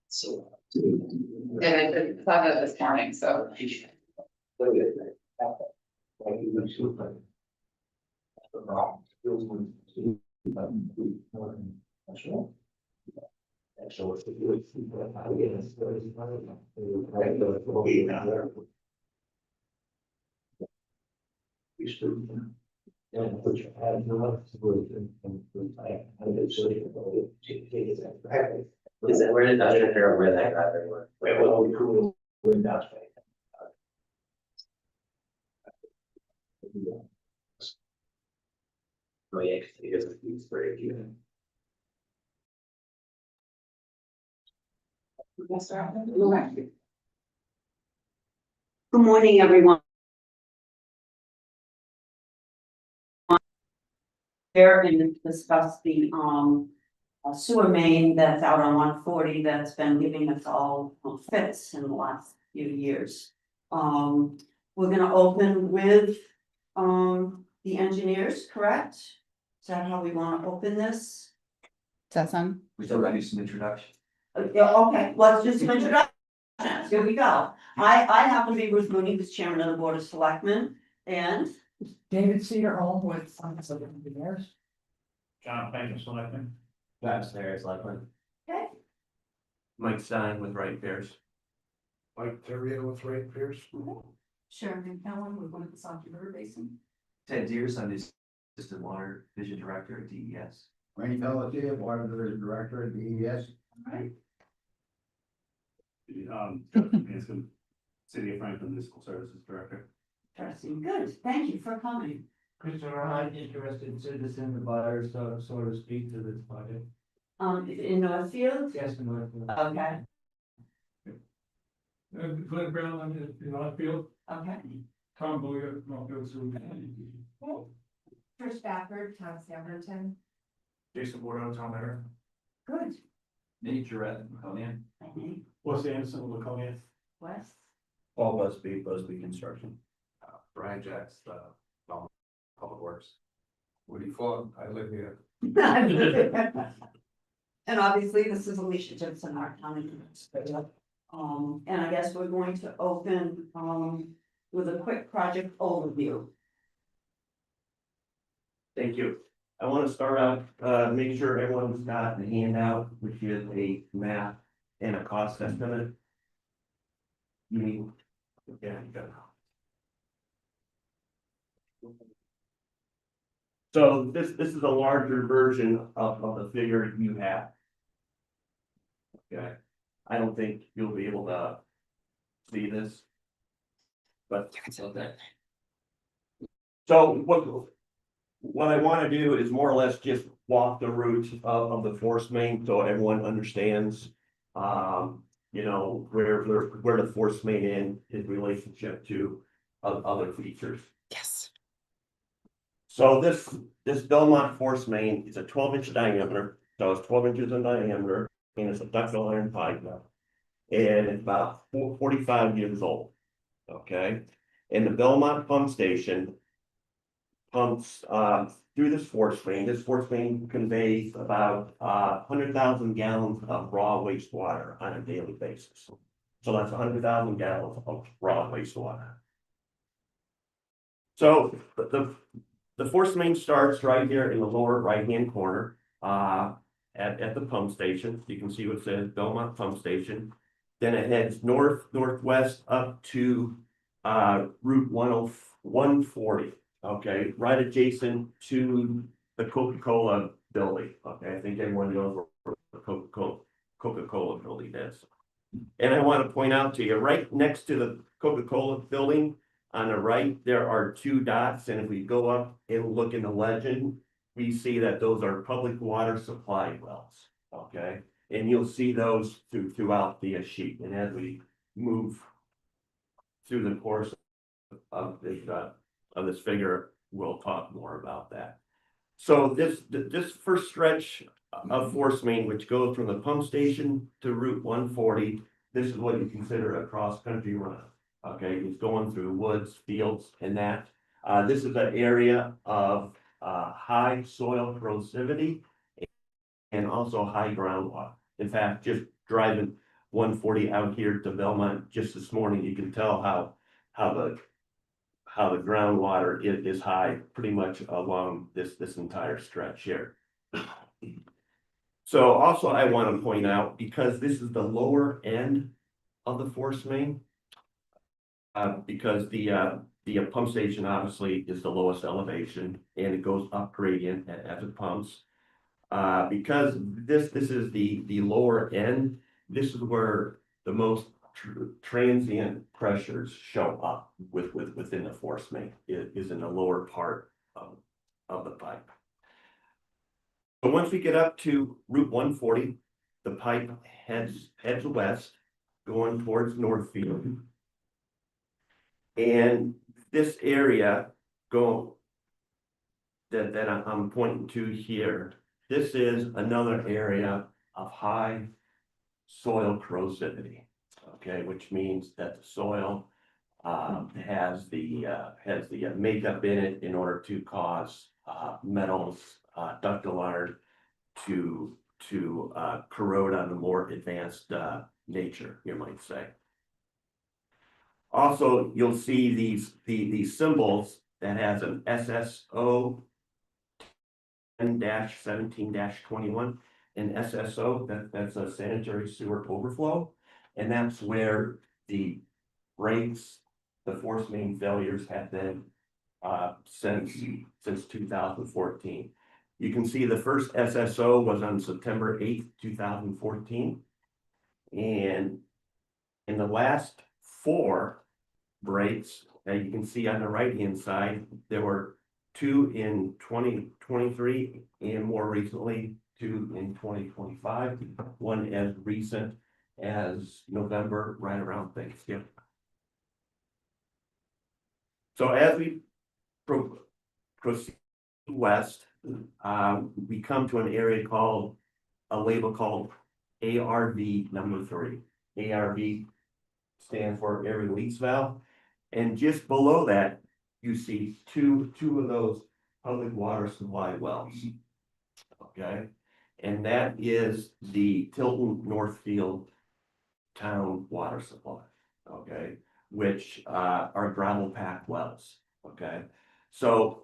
So. And I did thought that this morning, so. And put your hands on Is it, where did that figure out where that got everywhere? Oh, yeah, 'cause it is a huge break, even. Good morning, everyone. Here and discuss the sewer main that's out on 140 that's been giving us all fits in the last few years. We're gonna open with the engineers, correct? Is that how we wanna open this? Susan? We still gotta do some introduction. Yeah, okay, let's just some introductions. Here we go. I happen to be Ruth Mooney, who's chairman of the board of selectmen, and David Cedar Home with Science of Engineers. John Payne, Selectmen. Travis Harris, Selectmen. okay, Mike Stein with Right Bears. Mike Terrio with Ray Pierce. Sharon Ellen with one of the Saukey River Basin. Ted Deers, I'm the Assistant Water Division Director at DES. Randy Pelletier, Water Division Director at DES. alright, Justin Hanson, City of Franklin Municipal Services Director. interesting, good, thank you for coming. Christopher Hyde, interested citizen, the buyers, so to speak, to this project. In Northfield? Yes, and Okay, Glenn Brown, I'm in Northfield. okay. Tom Boyer, Northfield Sewer. Trish Bafford, Tom Samberton. Jason Bordeaux, Tom Aaron. Good. Nate Jarrett, Maconian. Okay, Wes Anderson, Laconia. Wes. Paul Busby, Busby Construction. Brian Jacks, Belmont Public Works. Woody Fogg, I live here. And obviously, this is Alicia Gibson, our county administrator. And I guess we're going to open, with a quick project overview. Thank you. I want to start out, make sure everyone's got the handout, which is a map and a cost estimate. You need, yeah, you got it. So this is a larger version of the figure you have. Okay, I don't think you'll be able to see this. But okay. So what I want to do is more or less just walk the route of the force main so everyone understands. You know, where the force main in relationship to other features. Yes. So this Belmont force main is a 12-inch diameter, so it's 12 inches in diameter, and it's a ductile iron pipe. And it's about 45 years old. Okay, and the Belmont pump station pumps through this force main. This force main conveys about 100,000 gallons of raw wastewater on a daily basis. So that's 100,000 gallons of raw wastewater. So the force main starts right here in the lower right-hand corner at the pump station. You can see what says Belmont Pump Station. Then it heads northwest up to Route 140. Okay, right adjacent to the Coca-Cola building. Okay, I think everyone knows where the Coca-Cola building is. And I want to point out to you, right next to the Coca-Cola building, on the right, there are two dots, and if we go up and look in the legend, we see that those are public water supply wells. Okay, and you'll see those throughout the sheet. And as we move through the course of this figure, we'll talk more about that. So this first stretch of force main, which goes from the pump station to Route 140, this is what you consider a cross-country run. Okay, it's going through woods, fields, and that. This is an area of high soil corrosivity and also high groundwater. In fact, just driving 140 out here to Belmont just this morning, you can tell how the groundwater is high pretty much along this entire stretch here. So also I want to point out, because this is the lower end of the force main, because the pump station obviously is the lowest elevation and it goes up gradient as it pumps. Because this is the lower end, this is where the most transient pressures show up within the force main, is in the lower part of the pipe. So once we get up to Route 140, the pipe heads west, going towards Northfield. And this area that I'm pointing to here, this is another area of high soil corrosivity, okay, which means that the soil has the makeup in it in order to cause metals, ductile iron to corrode on a more advanced nature, you might say. Also, you'll see these symbols that has an SSO 10-17-21, and SSO, that's a sanitary sewer overflow, and that's where the breaks, the force main failures have been since 2014. You can see the first SSO was on September 8th, 2014, and in the last 4 breaks that you can see on the right hand side, there were 2 in 2023 and more recently 2 in 2025, one as recent as November, right around Thanksgiving. So as we proceed west, we come to an area called, a label called ARV number 3. ARV stands for air release valve. And just below that, you see two of those public water supply wells. Okay, and that is the Tilton Northfield Town Water Supply. Okay, which are gravel packed wells. Okay, so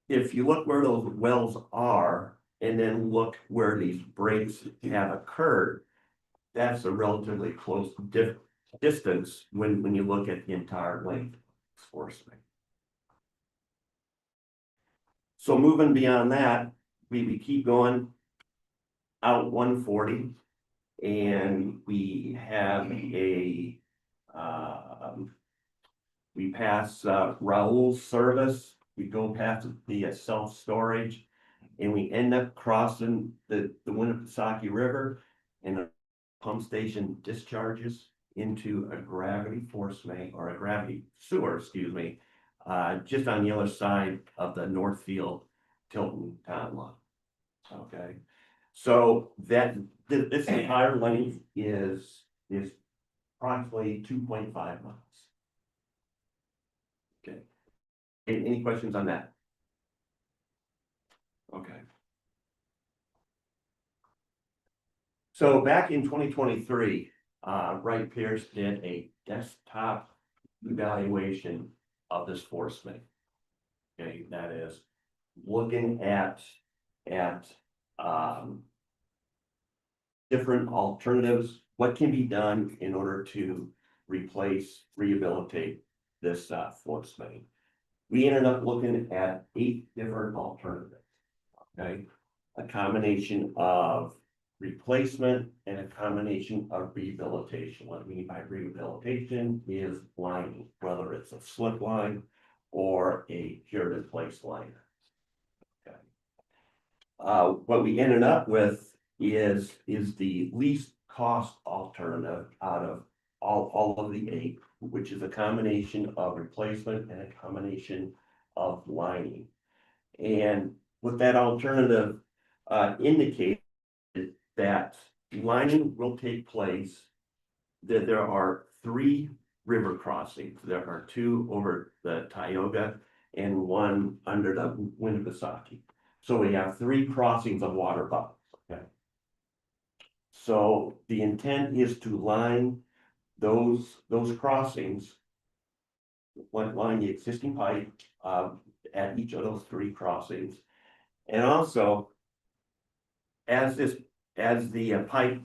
if you look where those wells are, and then look where these breaks have occurred, that's a relatively close distance when you look at the entire length of this force main. So moving beyond that, we keep going out 140, and we have a we pass Raoul's service, we go past the self-storage, and we end up crossing the Winnipesaukee River, and a pump station discharges into a gravity force main, or a gravity sewer, excuse me, just on the other side of the Northfield Tilton town line. Okay, so this entire length is approximately 2.5 miles. Okay, any questions on that? Okay. So back in 2023, Wright Pierce did a desktop evaluation of this force main. Okay, that is looking at different alternatives, what can be done in order to rehabilitate this force main. We ended up looking at 8 different alternatives. Okay, a combination of replacement and a combination of rehabilitation. What I mean by rehabilitation is lining, whether it's a slip line or a cured in place liner. Okay. What we ended up with is the least cost alternative out of all of the 8, which is a combination of replacement and a combination of lining. And what that alternative indicates that lining will take place, that there are 3 river crossings. There are 2 over the Tioga and 1 under the Winnipesaukee. So we have 3 crossings of water bodies. Okay. So the intent is to line those crossings. Line the existing pipe, at each of those three crossings. And also. As the pipe,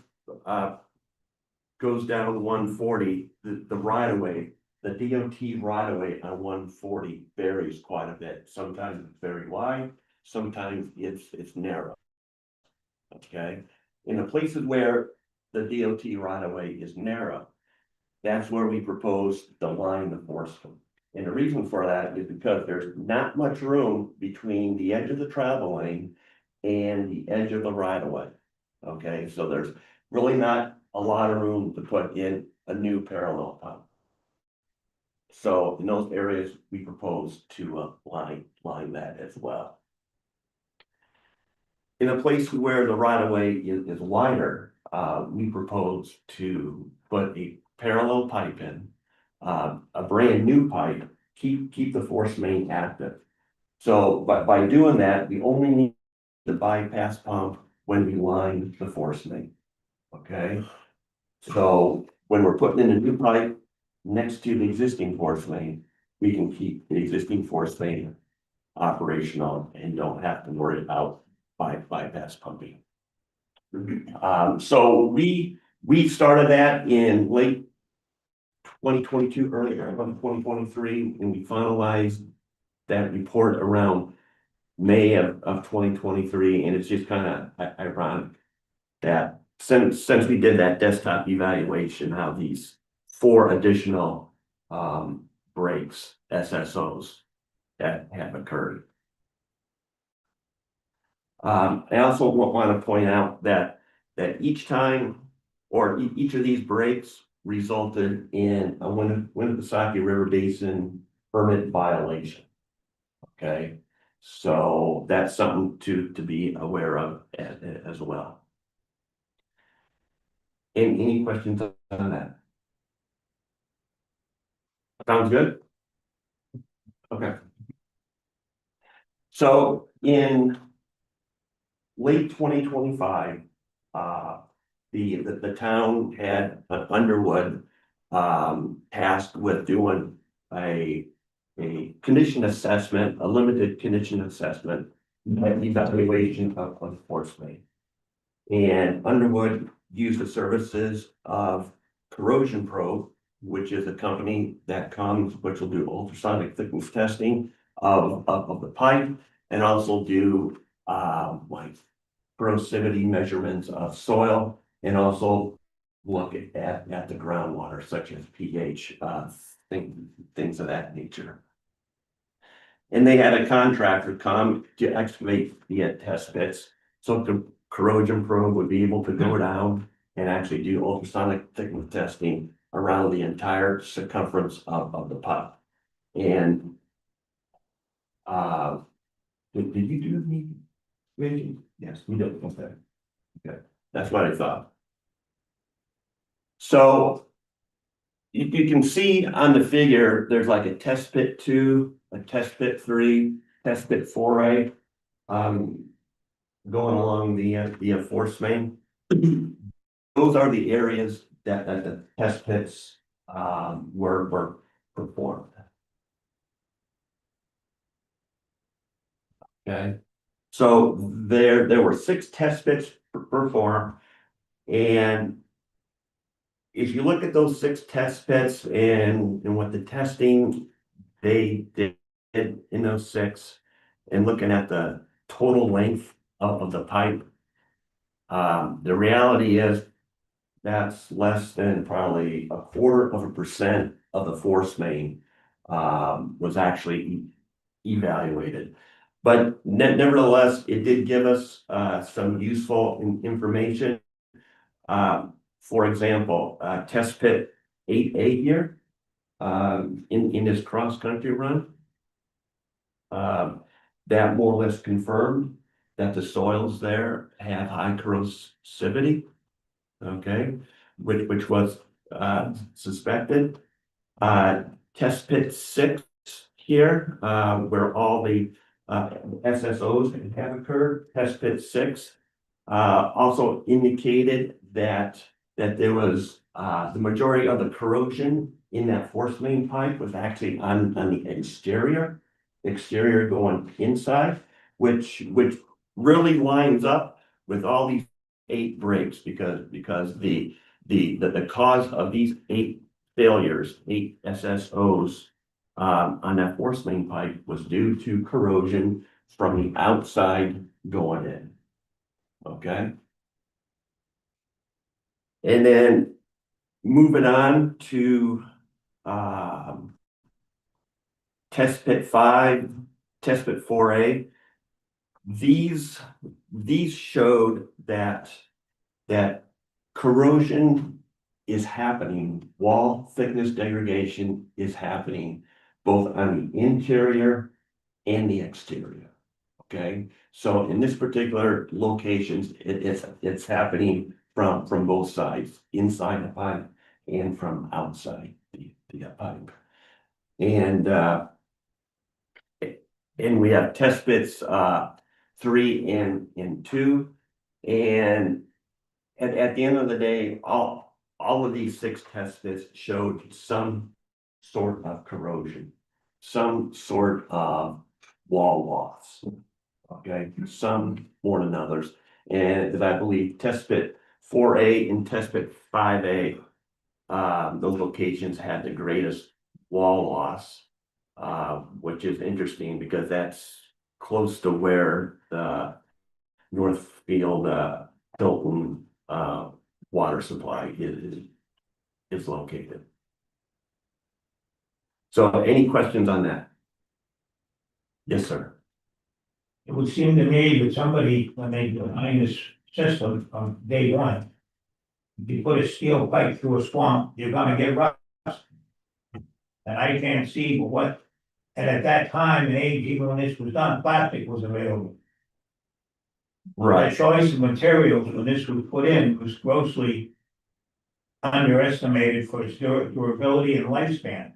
goes down 140, the right of way, the DOT right of way on 140 varies quite a bit. Sometimes it's very wide, sometimes it's narrow. Okay, in the places where the DOT right of way is narrow, that's where we propose the line of enforcement. And the reason for that is because there's not much room between the edge of the travel lane and the edge of the right of way. Okay, so there's really not a lot of room to put in a new parallel pump. So in those areas, we propose to line that as well. In a place where the right of way is wider, we propose to put a parallel pipe in, a brand new pipe, keep the force main active. So by doing that, we only need the bypass pump when we line the force main. Okay, so when we're putting in a new pipe next to the existing force main, we can keep the existing force main operational and don't have to worry about bypass pumping. So we started that in late 2022, early 2023, and we finalized that report around May of 2023, and it's just kind of ironic that since we did that desktop evaluation, how these 4 additional breaks, SSOs, that have occurred. I also want to point out that each time or each of these breaks resulted in a Winnipesaukee River Basin permit violation. Okay, so that's something to be aware of as well. Any questions on that? Sounds good? Okay. So in late 2025, the town had Underwood tasked with doing a condition assessment, a limited condition assessment, evaluation of force main. And Underwood used the services of Corrosion Probe, which is a company which will do ultrasonic thickness testing of the pipe, and also do like corrosivity measurements of soil, and also look at the groundwater, such as pH, things of that nature. And they had a contractor come to excavate the test pits, so the Corrosion Probe would be able to go down and actually do ultrasonic thickness testing around the entire circumference of the pipe. And did you do the vision? Yes, we did. Okay, that's what I thought. So you can see on the figure, there's like a test pit 2, a test pit 3, test pit 4A, going along the force main. Those are the areas that the test pits were performed. Okay, so there were 6 test pits performed, and if you look at those 6 test pits and what the testing they did in those 6, and looking at the total length of the pipe, the reality is that's less than probably 0.25% of the force main was actually evaluated. But nevertheless, it did give us some useful information. For example, test pit 8A here, in this cross-country run, that more or less confirmed that the soils there have high corrosivity, okay, which was suspected. Test pit 6 here, where all the SSOs have occurred, test pit 6, Also indicated that there was, the majority of the corrosion in that force main pipe was actually on the exterior going inside, which really lines up with all these 8 breaks, because the cause of these 8 failures, 8 SSOs, on that force main pipe was due to corrosion from the outside going in. Okay? And then moving on to, test pit 5, test pit 4A. These showed that corrosion is happening, wall thickness degradation is happening both on the interior and the exterior. Okay, so in this particular locations, it's happening from both sides, inside the pipe and from outside the pipe. And we have test bits 3 and 2, and at the end of the day, all of these 6 test bits showed some sort of corrosion, some sort of wall loss. Okay, some more than others, and I believe test bit 4A and test bit 5A, those locations had the greatest wall loss, which is interesting because that's close to where the Northfield, Hilton, water supply is located. So any questions on that? Yes, sir. It would seem to me that somebody, when they design this system from day one, if you put a steel pipe through a swamp, you're gonna get rust. And I can't see what, and at that time and age, even when this was done, plastic was available. The choice of materials when this was put in was grossly underestimated for its durability and lifespan.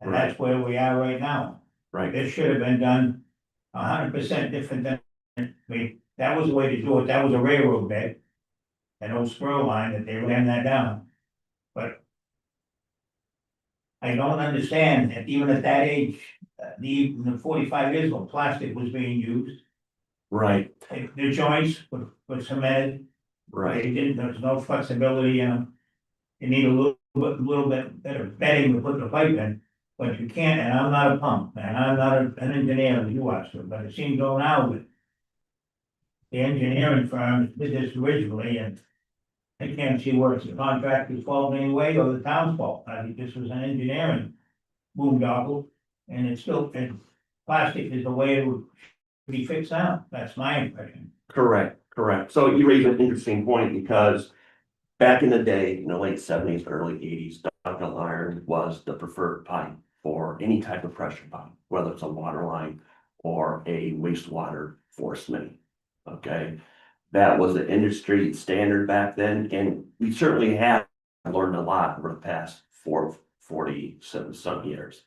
And that's where we are right now. Right, This should have been done 100% different than, I mean, that was the way to do it. That was a railroad bed. An old spur line that they ran that down. But I don't understand that even at that age, even the 45 years ago, plastic was being used. right, The joints were cemented. right, They didn't, there's no flexibility in them. You need a little bit better bedding to put the pipe in, but you can't, and I'm not a pump, and I'm not an engineer as you are, sir, but it seems to go now with the engineering firm did this originally, and I can't see where it's the contractor's fault anyway, or the town's fault. I think this was an engineering boondoggle, and it's still, and plastic is the way it would be fixed now. That's my impression. correct. So you raise an interesting point, because back in the day, in the late 70s, early 80s, ductile iron was the preferred pipe for any type of pressure pipe, whether it's a water line or a wastewater force main. Okay, that was the industry standard back then, and we certainly have learned a lot over the past 47 some years.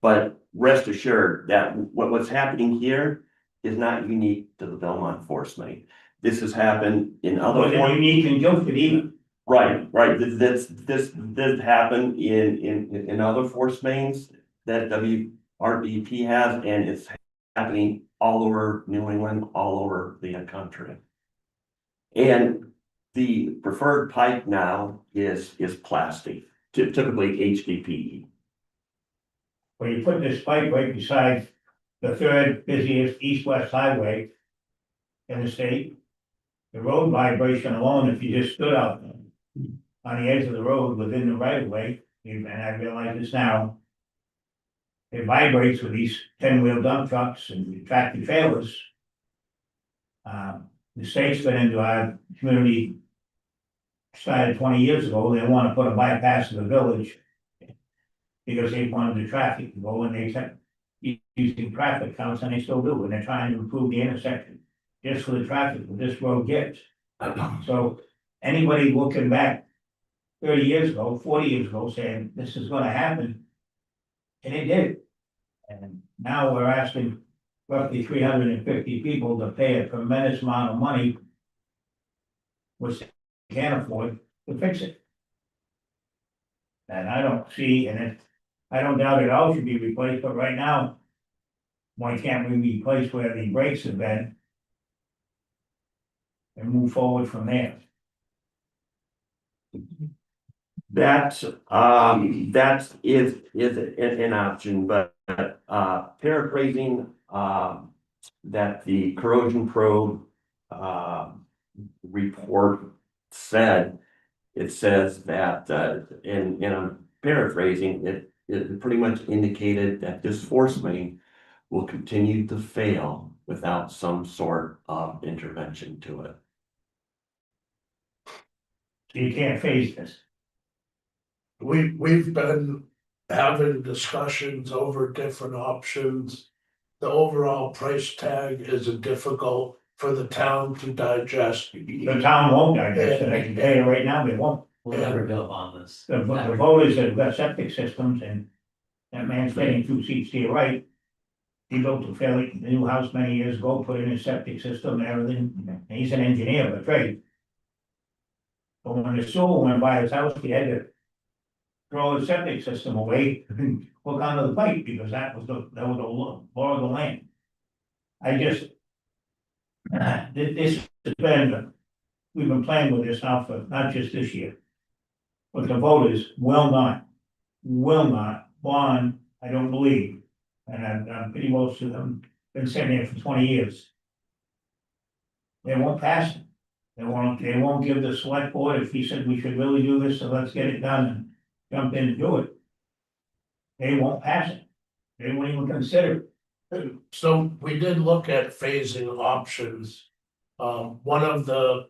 But rest assured that what's happening here is not unique to the Belmont force main. This has happened in other. Wasn't unique in Guilford either. Right, this happened in other force mains that WRBP has, and it's happening all over New England, all over the country. And the preferred pipe now is plastic, typically HDPE. Where you put this pipe right beside the 3rd busiest east-west highway in the state. The road vibration alone, if you just stood out on the edge of the road within the right of way, and I realize this now. It vibrates with these 10-wheel dump trucks and tractor trailers. The state's been into our community. Started 20 years ago, they want to put a bypass in the village. Because they wanted the traffic to go, and they kept using traffic counts, and they still do, and they're trying to improve the intersection. Just for the traffic that this road gets. So anybody looking back 30 years ago, 40 years ago, saying this is gonna happen. And it did. And now we're asking roughly 350 people to pay a tremendous amount of money. which they can't afford to fix it. And I don't see, I don't doubt it all should be replaced, but right now, why can't we replace where the brakes have been? And move forward from there? That is an option, but paraphrasing, that the corrosion probe, report said, it says that, and I'm paraphrasing, it pretty much indicated that this force main will continue to fail without some sort of intervention to it. So you can't phase this. We've been having discussions over different options. The overall price tag is difficult for the town to digest. The town won't digest it, I can tell you right now, they won't. We'll never build on this. The voters that have got septic systems and that man standing 2 seats to your right. He built a fairly new house many years ago, put in a septic system and everything, and he's an engineer by trade. But when the sewer went by his house, he had to throw the septic system away and hook onto the pipe, because that was the law of the land. I just. This has been, we've been playing with this now for not just this year. But the voters will not bond, I don't believe. And I'm pretty most of them been sitting there for 20 years. They won't pass it. They won't give the select board, if he said we should really do this, so let's get it done and jump in and do it. They won't pass it. They won't even consider it. So we did look at phasing options. One of the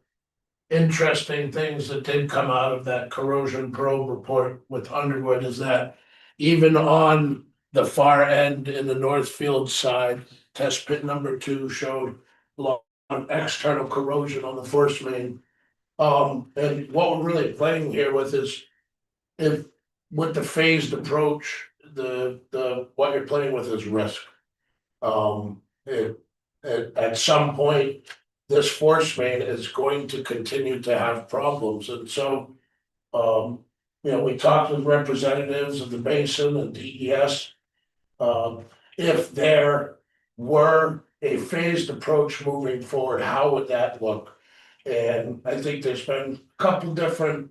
interesting things that did come out of that corrosion probe report with Underwood is that even on the far end in the Northfield side, test pit number 2 showed a lot of external corrosion on the force main. And what we're really playing here with is if with the phased approach, what you're playing with is risk. At some point, this force main is going to continue to have problems, and so. We talked with representatives of the basin and DES. If there were a phased approach moving forward, how would that look? And I think there's been a couple different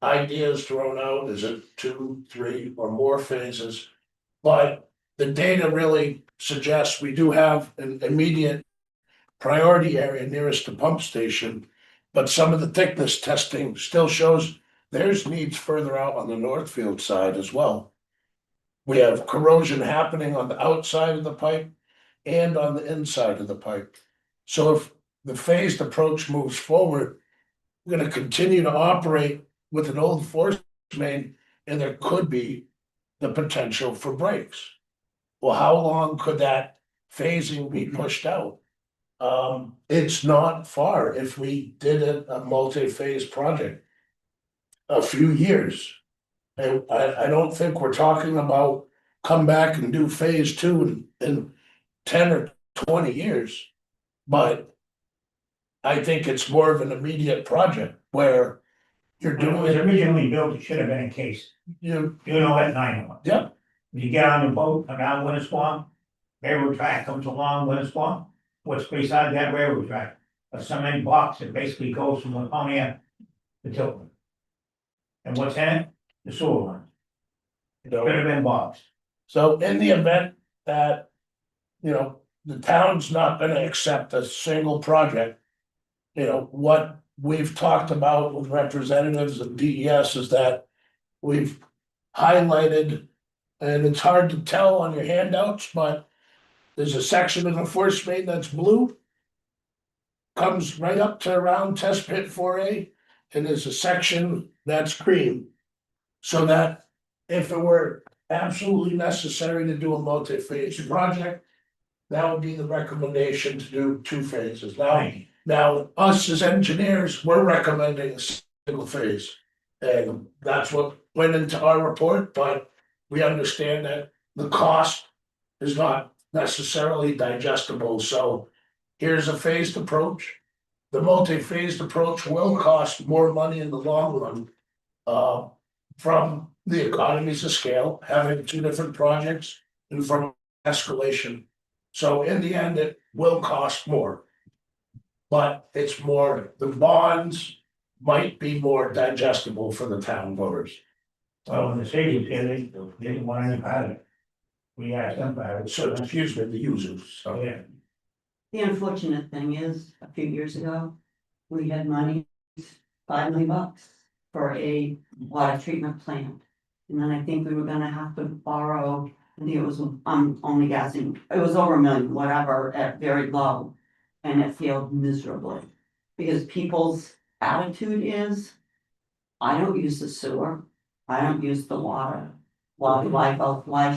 ideas thrown out. Is it 2, 3, or more phases? But the data really suggests we do have an immediate priority area nearest the pump station, but some of the thickness testing still shows there's needs further out on the Northfield side as well. We have corrosion happening on the outside of the pipe and on the inside of the pipe. So if the phased approach moves forward, we're gonna continue to operate with an old force main, and there could be the potential for breaks. Well, how long could that phasing be pushed out? It's not far if we did a multi-phase project. A few years. And I don't think we're talking about come back and do phase 2 in 10 or 20 years. But I think it's more of an immediate project where you're When it doing was it, originally built, it should have been encased. you, You know that 911. yeah, You get on the boat around Winnisquam, railroad track comes along Winnisquam, what's beside that railroad track? A cement box that basically goes from Laconia to Tilton. And what's in it? The sewer line. It you know. could have been boxed. So in the event that, the town's not gonna accept a single project. What we've talked about with representatives of DES is that we've highlighted. And it's hard to tell on your handouts, but there's a section of the force main that's blue. Comes right up to around test pit 4A, and there's a section that's green. So that if it were absolutely necessary to do a multi-phase project, that would be the recommendation to do 2 phases. Now, us as engineers, we're recommending a single phase. And that's what went into our report, but we understand that the cost is not necessarily digestible, so here's a phased approach. the multi-phased approach will cost more money in the long run. From the economies of scale, having two different projects and from escalation. So in the end, it will cost more. But it's more, the bonds might be more digestible for the town voters. Well, when the state was here, they didn't want any part of it. We asked them about it. So excuse me, the users, Oh, so. yeah. The unfortunate thing is, a few years ago, we had money, $5 million for a water treatment plant. And then I think we were gonna have to borrow, I think it was, I'm only guessing, it was over $1 million, whatever, at very low. And it failed miserably, because people's attitude is, I don't use the sewer, I don't use the water. Why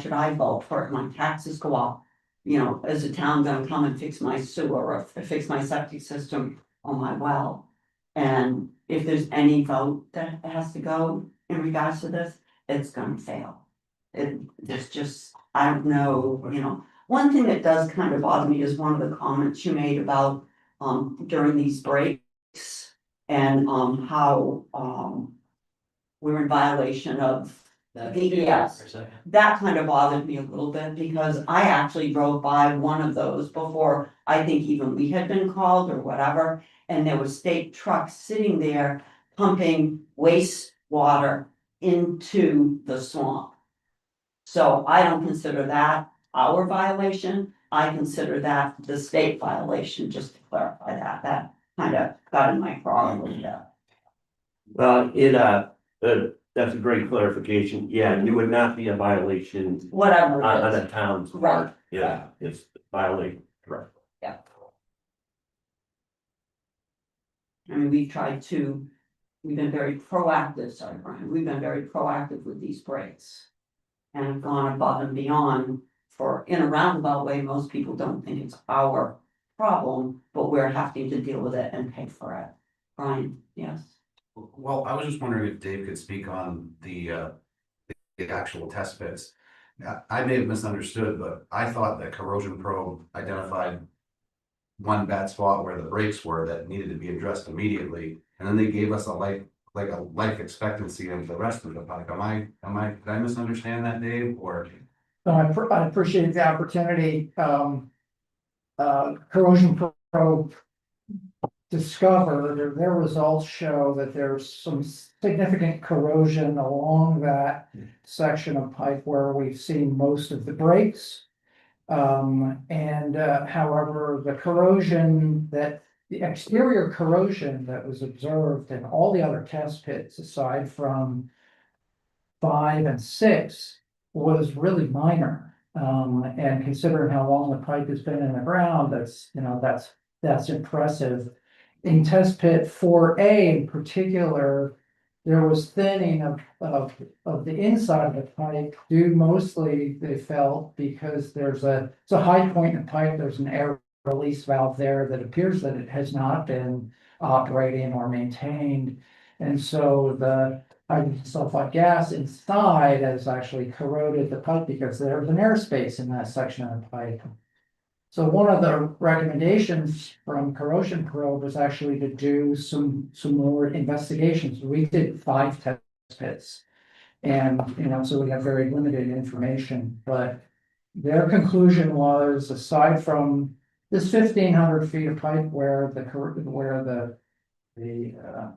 should I vote for it? My taxes go up. You know, is the town gonna come and fix my sewer or fix my septic system on my well? And if there's any vote that has to go in regards to this, it's gonna fail. There's just, I don't know, you know, one thing that does kind of bother me is one of the comments you made about, during these breaks. And, how, we're in violation of DES. That kind of bothered me a little bit, because I actually drove by one of those before, I think even we had been called or whatever. And there were state trucks sitting there pumping wastewater into the swamp. So I don't consider that our violation, I consider that the state violation, just to clarify that, that kind of got in my craw a little bit. Well, that's a great clarification. Yeah, it would not be a violation Whatever on it a is, town's Right. part. Yeah, it's violation, correct. I mean, we've been very proactive, sorry, Brian, we've been very proactive with these breaks. And have gone above and beyond for, in a roundabout way, most people don't think it's our problem, but we're having to deal with it and pay for it. Brian, yes? Well, I was just wondering if Dave could speak on the actual test pits. I may have misunderstood, but I thought that corrosion probe identified one bad spot where the breaks were that needed to be addressed immediately, and then they gave us a life expectancy of the rest of the pipe. Did I misunderstand that, Dave, or? So I appreciate the opportunity. Corrosion probe discovered, their results show that there's some significant corrosion along that section of pipe where we've seen most of the breaks. However, the exterior corrosion that was observed in all the other test pits, aside from 5 and 6, was really minor. And considering how long the pipe has been in the ground, that's impressive. In test pit 4A in particular, there was thinning of the inside of the pipe, due mostly, they felt, because it's a high point in the pipe, there's an air release valve there that appears that it has not been operating or maintained. And so the hydrogen sulfide gas inside has actually corroded the pipe, because there's an airspace in that section of the pipe. So one of the recommendations from corrosion probe was actually to do some more investigations. We did 5 test pits. And, so we have very limited information, but their conclusion was, aside from this 1,500 feet of pipe where the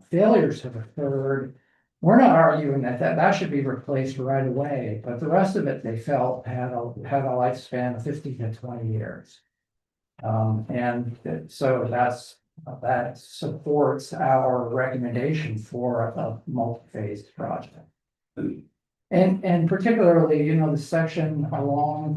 failures have occurred, we're not arguing that should be replaced right away, but the rest of it, they felt, had a lifespan of 15 to 20 years. So that supports our recommendation for a multi-phased project. And particularly, the section along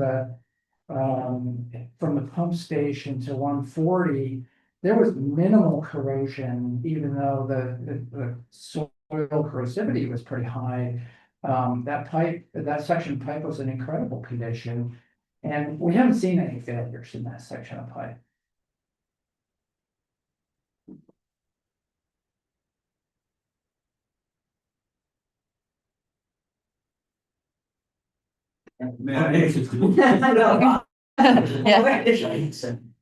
from the pump station to 140, there was minimal corrosion, even though the soil corrosivity was pretty high. That section of pipe was in incredible condition, and we haven't seen any failures in that section of pipe. Yeah.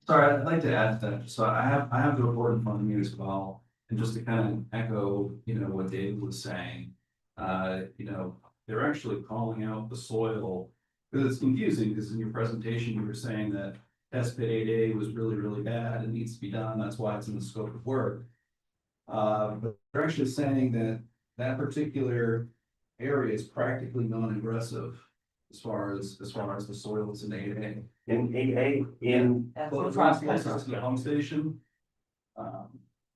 Sorry, I'd like to add to that, so I have the report in front of me as well, and just to kind of echo, what David was saying. They're actually calling out the soil, because it's confusing, because in your presentation, you were saying that test pit 8A was really, really bad, and needs to be done, that's why it's in the scope of work. But they're actually saying that that particular area is practically non-aggressive as far as the soils in 8A. In 8A, in, That's Well, what it's Ross close said. to the pump station. So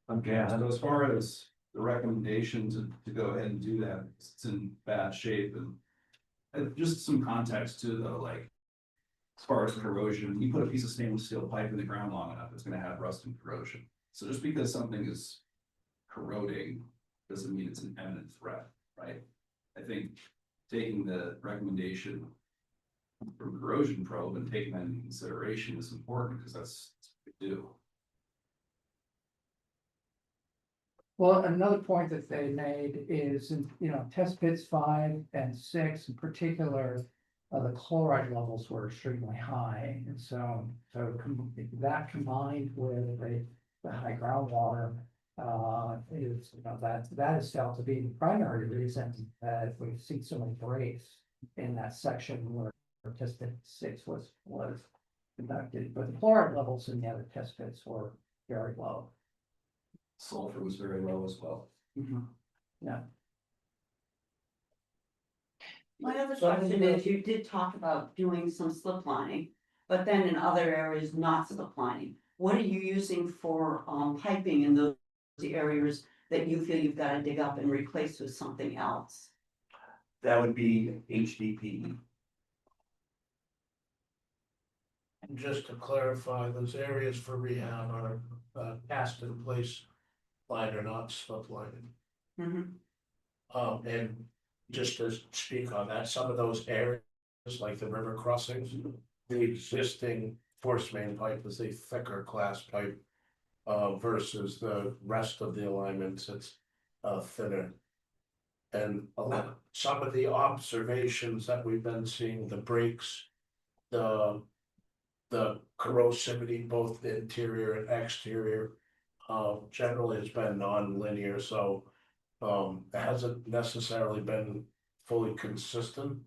as far as the recommendation to go ahead and do that, it's in bad shape and just some context too, though, like. As far as corrosion, you put a piece of stainless steel pipe in the ground long enough, it's gonna have rust and corrosion. So just because something is corroding doesn't mean it's an imminent threat, right? I think taking the recommendation from corrosion probe and taking that into consideration is important, because that's what we do. Well, another point that they made is, test pits 5 and 6 in particular. The chloride levels were extremely high, and so that combined with the high groundwater. Is, that is felt to be the primary reason that we've seen so many breaks in that section where test pit 6 was conducted, but the chloride levels in the other test pits were very low. Sulfur was very low as well. Yeah. My other question is, you did talk about doing some slip lining, but then in other areas not slip lining. What are you using for piping in those areas that you feel you've got to dig up and replace with something else? that would be HDPE. And just to clarify, those areas for rehab are cast in place liner, not slip lining. And just to speak on that, some of those areas, like the river crossings, the existing force main pipe is a thicker class pipe. Versus the rest of the alignments, it's thinner. And some of the observations that we've been seeing, the breaks, the corrosivity, both the interior and exterior, generally has been non-linear, so it hasn't necessarily been fully consistent.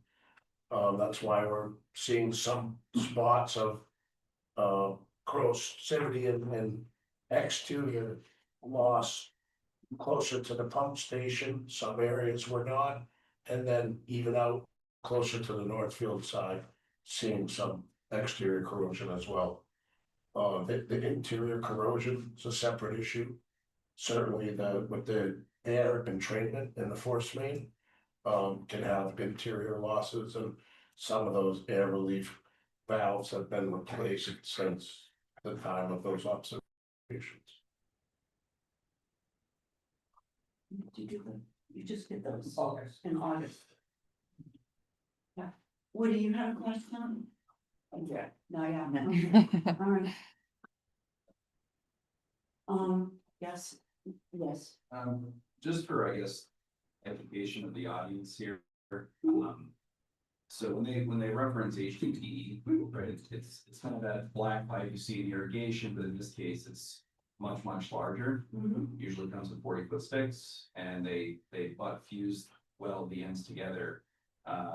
That's why we're seeing some spots of corrosivity and exterior loss closer to the pump station. Some areas were not, and then even out closer to the Northfield side, seeing some exterior corrosion as well. The interior corrosion is a separate issue. Certainly with the air entrainment in the force main, can have interior losses, and some of those air relief valves have been replaced since the time of those observations. You just did those in August. Yeah. Woody, you have a question? Yeah. No, yeah. Okay. All right. Yes. Just for, I guess, education of the audience here. So when they reference HDPE, right, it's kind of that black pipe you see in irrigation, but in this case, it's much larger. Usually comes with 40-foot sticks, and they butt fuse weld the ends together.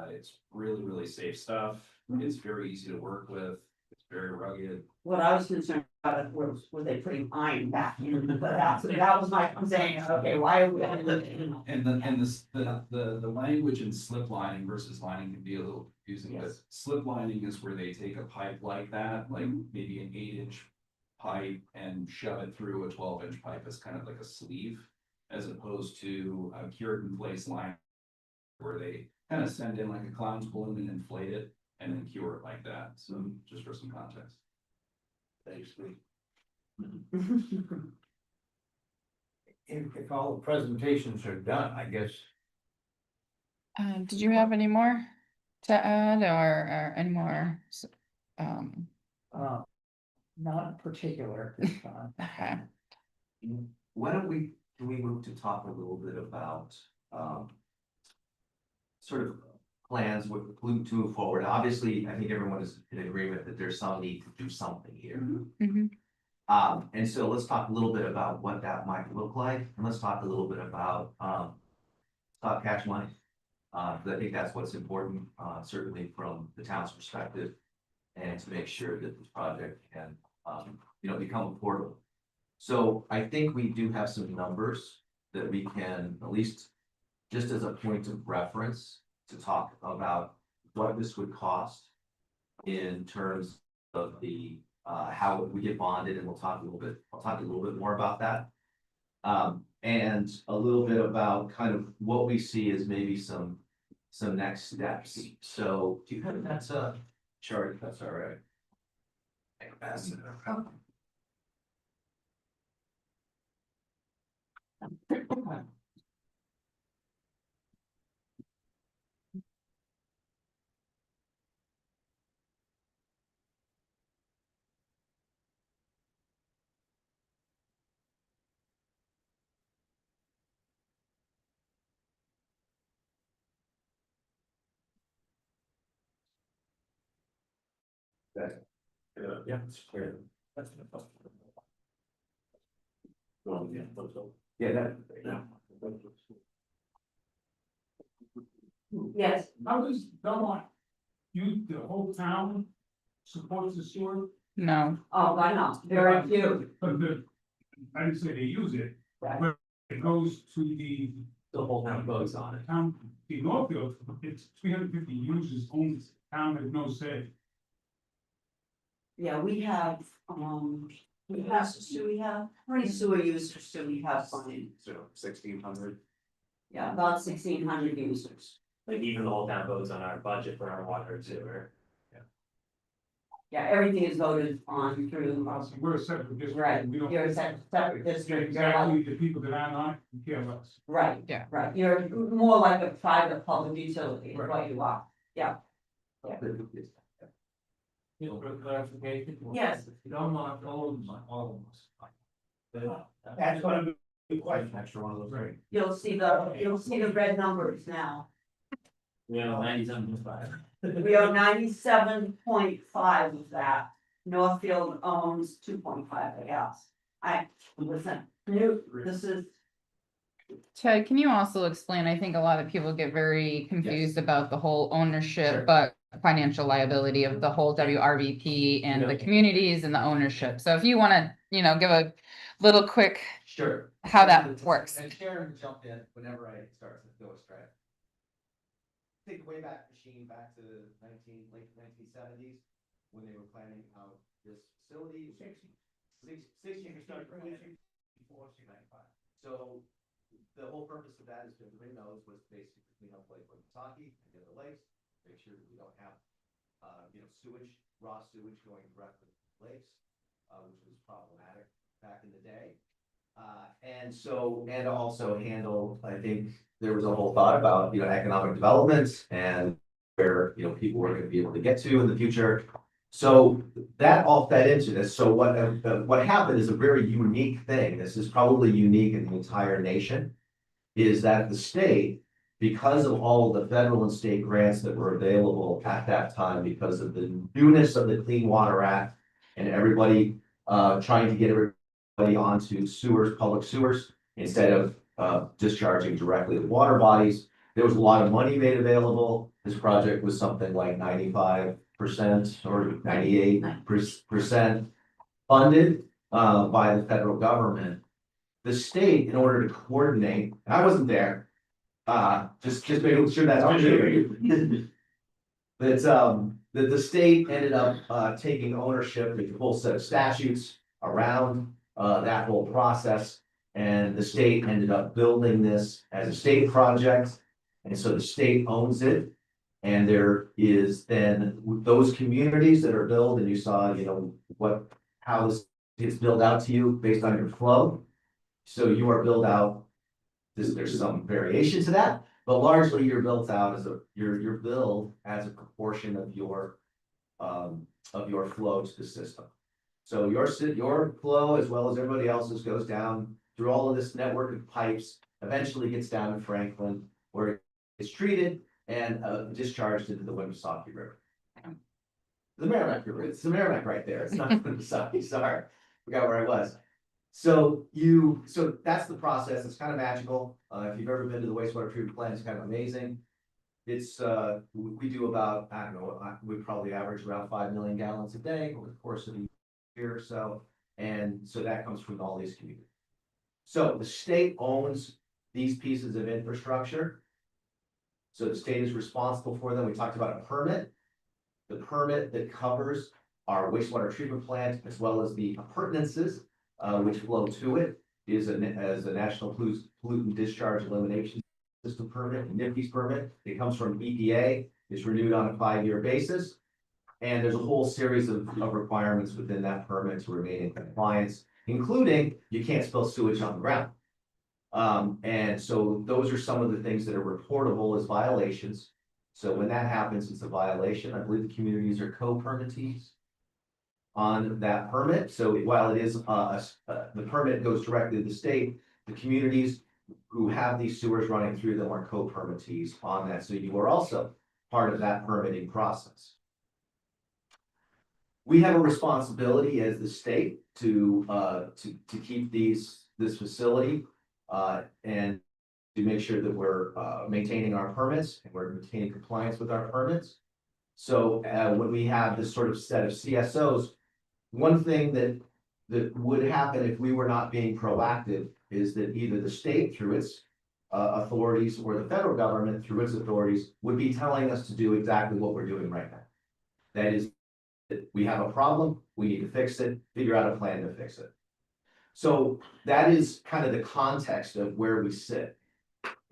It's really safe stuff. It's very easy to work with. It's very rugged. What I was concerned about was, were they putting iron back in, but that was my, I'm saying, okay, why are we? And the language in slip lining versus lining can be a little confusing, but Yes. slip lining is where they take a pipe like that, like maybe an 8-inch pipe, and shove it through a 12-inch pipe as kind of like a sleeve, as opposed to a cured in place line where they kind of send in like a clown's balloon and inflate it and then cure it like that. So just for some context. Thanks, Lee. If all the presentations are done, I guess. Did you have any more to add or any more? Not in particular at this time. Okay. Why don't we move to talk a little bit about sort of plans with to move forward. Obviously, I think everyone is in agreement that there's some need to do something here. And so let's talk a little bit about what that might look like, and let's talk a little bit about stopgap money. 'Cause I think that's what's important, certainly from the town's perspective, and to make sure that this project can, become affordable. So I think we do have some numbers that we can, at least just as a point of reference, to talk about what this would cost in terms of the, how we get bonded, and I'll talk a little bit more about that. And a little bit about kind of what we see as maybe some next steps. So do you have that, chart, if that's all right? I can pass it around. Yeah, it's clear. That's the first one. Yeah, that, Yes, How does Belmont, the whole town supports the sewer? No, oh, I know, very few. But I didn't say they use it, Right. but it goes to the the whole town votes on it. town, the Northfield, it's 350 users, only town has no say. Yeah, we have, how many sewer users do we have on? So 1,600. Yeah, about 1,600 users. Like even the whole town votes on our budget for our water and sewer. Yeah, everything is voted on through, We're a separate district. right, We don't. you're a separate district, you're Exactly, like, the people that aren't on it, can care less. right. Yeah. Right, you're more like a private public utility, is what you are, For clarification. Yes. Belmont owns all of us. That's gonna be the question. Extra one of those, right? you'll see the red numbers now. We have 97.5. We own 97.5 of that, Northfield owns 2.5, I guess. Listen, this is, Ted, can you also explain, I think a lot of people get very confused about the whole ownership, but financial liability of the whole WRBP and the communities and the ownership. So if you wanna, give a little quick, Sure. how that works. And Sharon jump in whenever I start to go astray. Take way back machine back to late 1970s, when they were planning out this facility. 60 started planning. So the whole purpose of that has been doing those was basically clean up Lake Winnipesaukee and the other lakes, make sure that we don't have, sewage, raw sewage going directly to lakes, which was problematic back in the day. And also handle, I think there was a whole thought about, economic development and where, people were gonna be able to get to in the future. So that all fed into this. So what happened is a very unique thing. This is probably unique in the entire nation. Is that the state, because of all the federal and state grants that were available at that time, because of the newness of the Clean Water Act and everybody trying to get everybody onto sewers, public sewers, instead of discharging directly to water bodies, there was a lot of money made available. This project was something like 95% or 98% funded by the federal government. The state, in order to coordinate, and I wasn't there, just making sure that's clear. That the state ended up taking ownership, with a whole set of statutes around that whole process. And the state ended up building this as a state project, and so the state owns it. And there is then those communities that are built, and you saw, how this gets built out to you based on your flow. So you are built out, there's some variation to that, but largely you're built out as you're billed as a proportion of your flow to the system. So your flow, as well as everybody else's, goes down through all of this network of pipes, eventually gets down to Franklin, where it's treated, and discharged into the Winnipesaukee River. The Merrimack River, it's the Merrimack right there, it's not the Winnipesaukee, sorry, forgot where I was. So that's the process, it's kind of magical, if you've ever been to the wastewater treatment plant, it's kind of amazing. It's, we do about, I don't know, we probably average around 5 million gallons a day over the course of a year or so. And so that comes from all these communities. So the state owns these pieces of infrastructure. So the state is responsible for them. We talked about a permit. The permit that covers our wastewater treatment plant, as well as the appurtenances, which flow to it, is a National Pollutant Discharge Elimination System permit, NIPD's permit. It comes from EPA. It's renewed on a 5-year basis. And there's a whole series of requirements within that permit to remain in compliance, including you can't spill sewage on the ground. And so those are some of the things that are reportable as violations. So when that happens, it's a violation. I believe the communities are co-permittees on that permit. So while it is, the permit goes directly to the state, the communities who have these sewers running through them are co-permittees on that. So you are also part of that permitting process. We have a responsibility as the state to keep this facility and to make sure that we're maintaining our permits and we're maintaining compliance with our permits. So when we have this sort of set of CSOs, one thing that would happen if we were not being proactive is that either the state through its authorities or the federal government through its authorities would be telling us to do exactly what we're doing right now. That is, that we have a problem, we need to fix it, figure out a plan to fix it. So that is kind of the context of where we sit.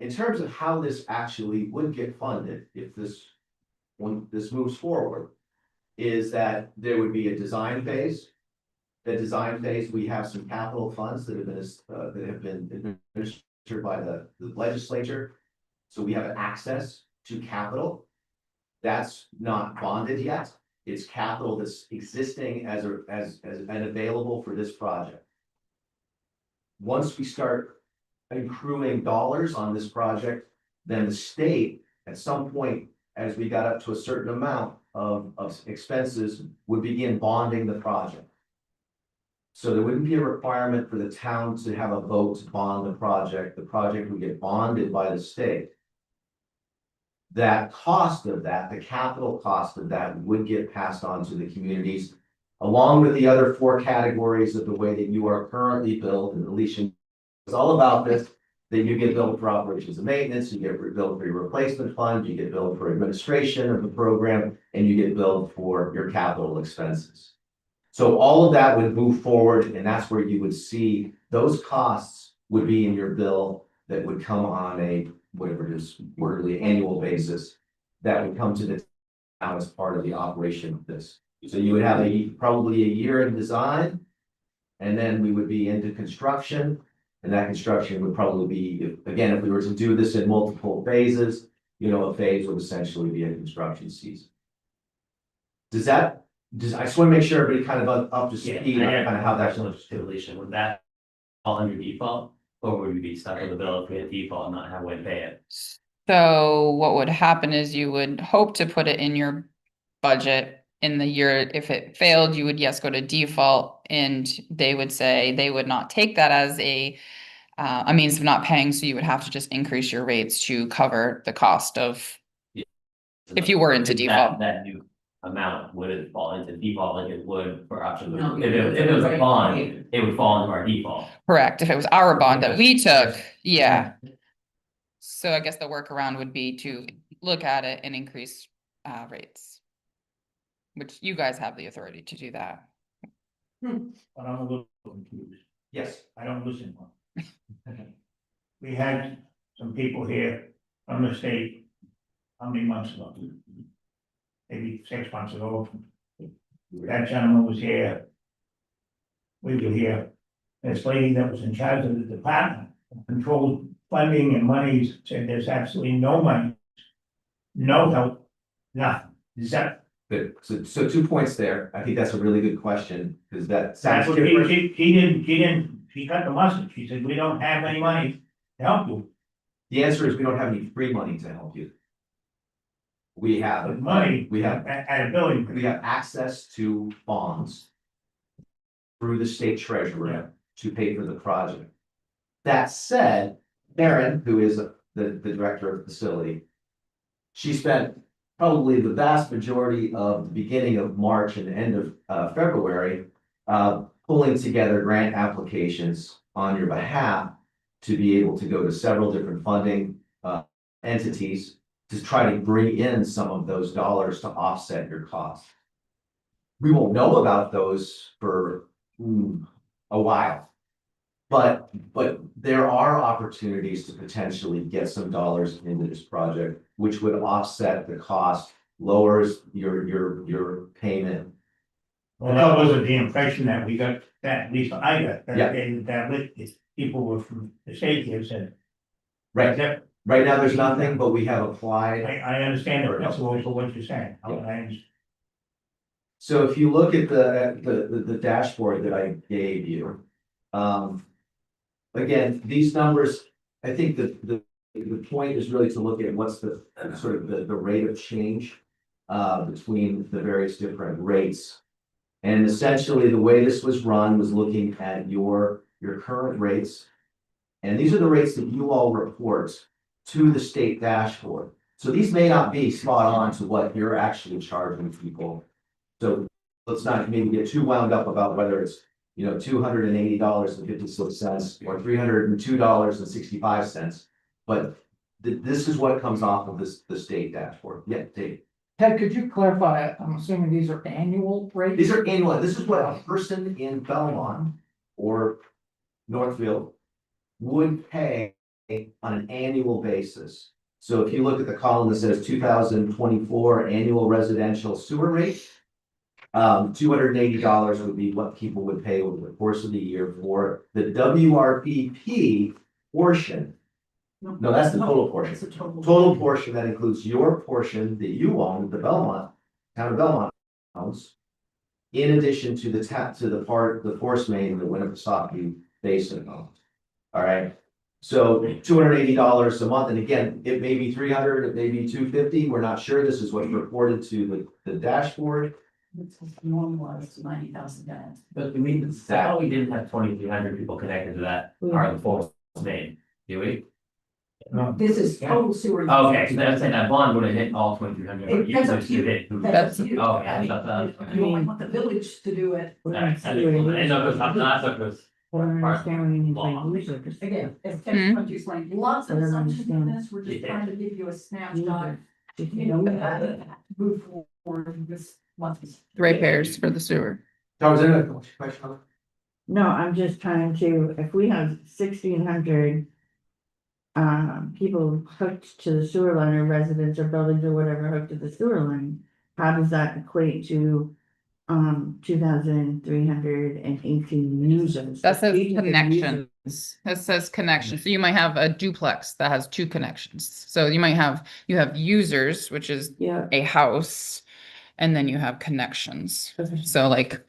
In terms of how this actually would get funded, if when this moves forward, is that there would be a design phase. The design phase, we have some capital funds that have been administered by the legislature. So we have access to capital. That's not bonded yet. It's capital that's existing as and available for this project. Once we start accruing dollars on this project, then the state, at some point, as we got up to a certain amount of expenses, would begin bonding the project. So there wouldn't be a requirement for the town to have a vote to bond the project. The project would get bonded by the state. That cost of that, the capital cost of that, would get passed on to the communities, along with the other 4 categories of the way that you are currently billed. And Alicia is all about this, that you get billed for operations and maintenance, you get billed for your replacement fund, you get billed for administration of the program, and you get billed for your capital expenses. So all of that would move forward, and that's where you would see those costs would be in your bill that would come on a whatever it is, quarterly, annual basis, that would come to the town as part of the operation of this. So you would have probably a year in design, and then we would be into construction, and that construction would probably be, if we were to do this in multiple phases, a phase would essentially be a construction season. I just want to make sure everybody kind of up to speed on kind of how that looks. Would that fall under default? Or would we be stuck with the bill if we had default and not have a way to pay it? So what would happen is you would hope to put it in your budget in the year. If it failed, you would go to default, and they would say they would not take that as a means of not paying. So you would have to just increase your rates to cover the cost of if you were into default. That new amount would fall into default like it would for option. No, If it was a bond, it would fall into our default. Correct. If it was our bond that we took, yeah. So I guess the workaround would be to look at it and increase rates. Which you guys have the authority to do that. But I'm a little confused. Yes. I don't listen well. We had some people here from the state, how many months ago? Maybe 6 months ago. That gentleman was here. We were here. This lady that was in charge of the department, controlled funding and monies, said there's absolutely no money. No help, nothing. Is that? Good. So 2 points there. I think that's a really good question, because that sounds That's what different. she got the message. She said, we don't have any money to help you. The answer is we don't have any free money to help you. We have. the money. We have, At a building. we have access to bonds through the state treasurer to pay for the project. That said, Erin, who is the director of the facility, she spent probably the vast majority of the beginning of March and the end of February pulling together grant applications on your behalf to be able to go to several different funding entities to try to bring in some of those dollars to offset your costs. We won't know about those for a while. But there are opportunities to potentially get some dollars into this project, which would offset the cost, lowers your payment. Well, that wasn't the impression that we got, that at least I got, Yeah. that people were from the state here said. Right, That, right now, there's nothing, but we have applied. I understand the principle of what you're saying. So if you look at the dashboard that I gave you, again, these numbers, I think the point is really to look at what's the sort of the rate of change between the various different rates. And essentially, the way this was run was looking at your current rates. And these are the rates that you all report to the state dashboard. So these may not be spot on to what you're actually charging people. So let's not maybe get too wound up about whether it's, $280.56 or $302.65. But this is what comes off of the state dashboard. Yeah, Dave. Ted, could you clarify? I'm assuming these are annual rates? These are annual. This is what a person in Belmont or Northfield would pay on an annual basis. So if you look at the column that says 2024 annual residential sewer rate, $280 would be what people would pay over the course of the year for the WRBP portion. No, that's the total portion. Total portion that includes your portion that you own, the Belmont, town of Belmont owns. In addition to the force main, the Winnipesaukee Basin owns. All right. So $280 a month, and again, it may be 300, it may be 250. We're not sure. This is what's reported to the dashboard. It's normalized to 90,000 gallons. But we mean, that we didn't have 2,300 people connected to that, are the force main, do we? This is total sewer. Okay, so that's saying that bond would have hit all 2,300. It depends on you. That's- you. Oh, I yeah, mean, that's, you don't want the village to do it. I know, because I'm not, because. Again, as Ted Punch explained, lots of assumptions in this, we're just trying to give you a snapshot. Move forward with once. Ratepayers for the sewer. Tom, is there a question on that? No, I'm just trying to, if we have 1,600. People hooked to the sewer line, or residents or buildings or whatever hooked to the sewer line, how does that equate to? 2,318 users? That says 800 connections. users. That says connections. So you might have a duplex that has two connections. So you have users, which is Yeah. a house, and then you have connections. So like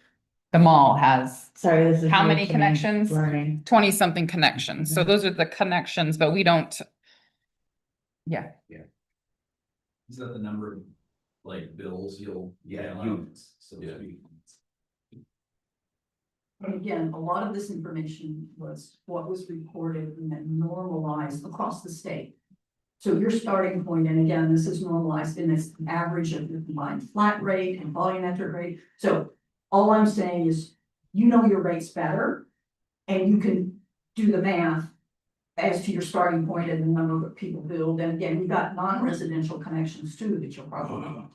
the mall has Sorry, this is. how new many to me, connections? Learning. 20 something connections. So those are the connections, but we don't. Yeah. Is that the number of like bills you'll? Units. So to speak. And again, a lot of this information was what was reported and then normalized across the state. So your starting point, and again, this is normalized in this average of the combined flat rate and volumetric rate. So all I'm saying is, your rates better, and you can do the math as to your starting point and the number of people build. And again, you've got non-residential connections too that you'll probably know.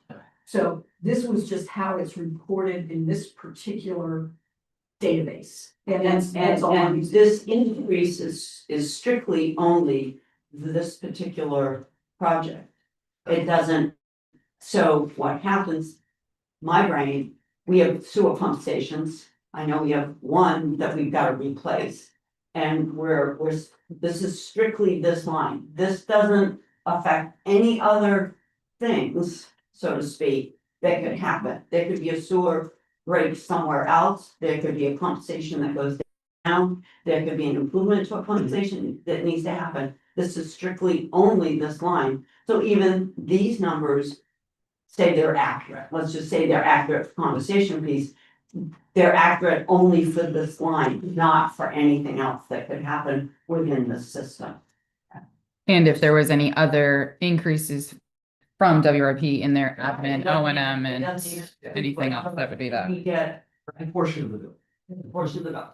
So this was just how it's reported in this particular database. And that's all I'm using. This increase is strictly only this particular project. It doesn't, so what happens, my brain, we have sewer pump stations. I know we have one that we've got to replace. And this is strictly this line. This doesn't affect any other things, so to speak, that could happen. There could be a sewer break somewhere else. There could be a pump station that goes down. There could be an improvement to a pump station that needs to happen. This is strictly only this line. So even these numbers say they're accurate, let's just say they're accurate for conversation piece. They're accurate only for this line, not for anything else that could happen within the system. And if there was any other increases from WRP in their admin, O and M and anything else, that would be that. We get A portion of the bill. a portion of the bill.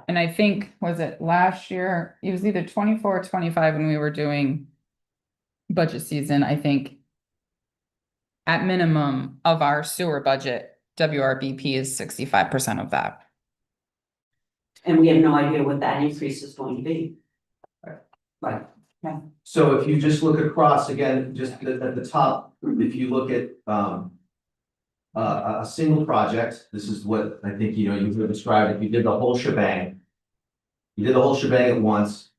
And I think, was it last year? It was either 24 or 25 when we were doing budget season, I think. At minimum of our sewer budget, WRBP is 65% of that. And we have no idea what that increase is going to be. Right. So if you just look across again, just at the top, if you look at a single project, this is what I think, you would describe, if you did the whole shebang. You did the whole shebang at once,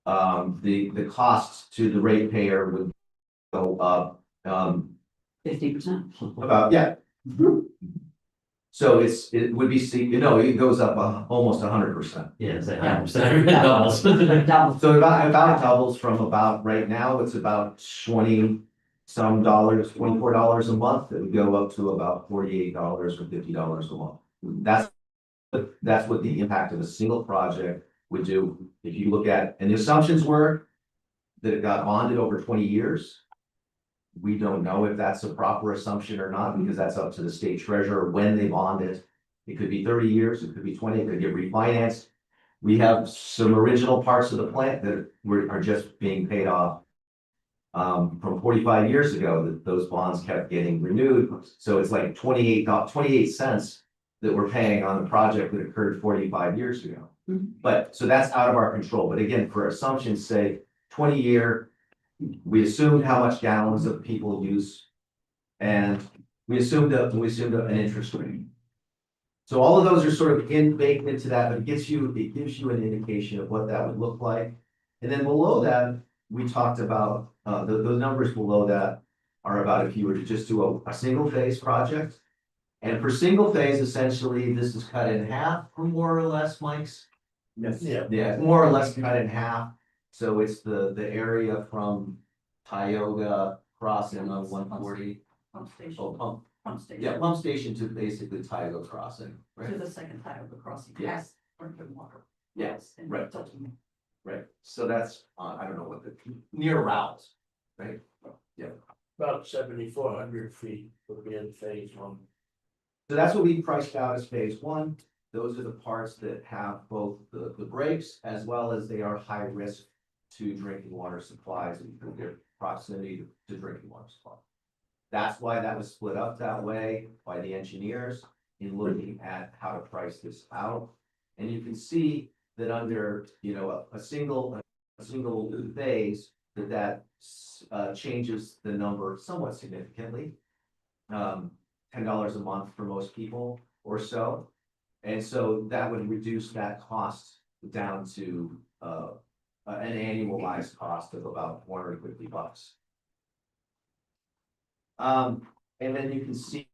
the costs to the ratepayer would go up, 50%. about, yeah. So it would be, it goes up almost 100%. Yeah, it's like 100%, doubles. Double. So about doubles from about, right now, it's about $20-some, $24 a month, it would go up to about $48 or $50 a month. That's what the impact of a single project would do. If you look at, and the assumptions were that it got bonded over 20 years. We don't know if that's a proper assumption or not, because that's up to the state treasurer when they bond it. It could be 30 years, it could be 20, it could get refinanced. We have some original parts of the plant that are just being paid off. From 45 years ago, that those bonds kept getting renewed. So it's like 28 cents that we're paying on the project that occurred 45 years ago. But, so that's out of our control. But again, for assumption's sake, 20-year, we assumed how much gallons of people use. And we assumed an interest rate. So all of those are sort of baked into that, but it gives you an indication of what that would look like. And then below that, we talked about, those numbers below that are about if you were to just do a single phase project. And for single phase, essentially, this is cut in half, more or less, Mike's. Yeah. Yeah, more or less cut in half. So it's the area from Tioga crossing on 140. Pump station. Oh, Pump station. yeah, pump station to basically Tioga crossing, To right? the second Tioga crossing. Yeah. Past Oregon water. Yes, And right. Tilton. Right, so that's, I don't know what near Rouse, right? About 7,400 feet would be in phase one. So that's what we priced out as phase one. Those are the parts that have both the breaks as well as they are high risk to drinking water supplies and their proximity to drinking water supply. That's why that was split up that way by the engineers in looking at how to price this out. And you can see that under, a single phase, that changes the number somewhat significantly. $10 a month for most people or so. And so that would reduce that cost down to an annualized cost of about $450. And then you can see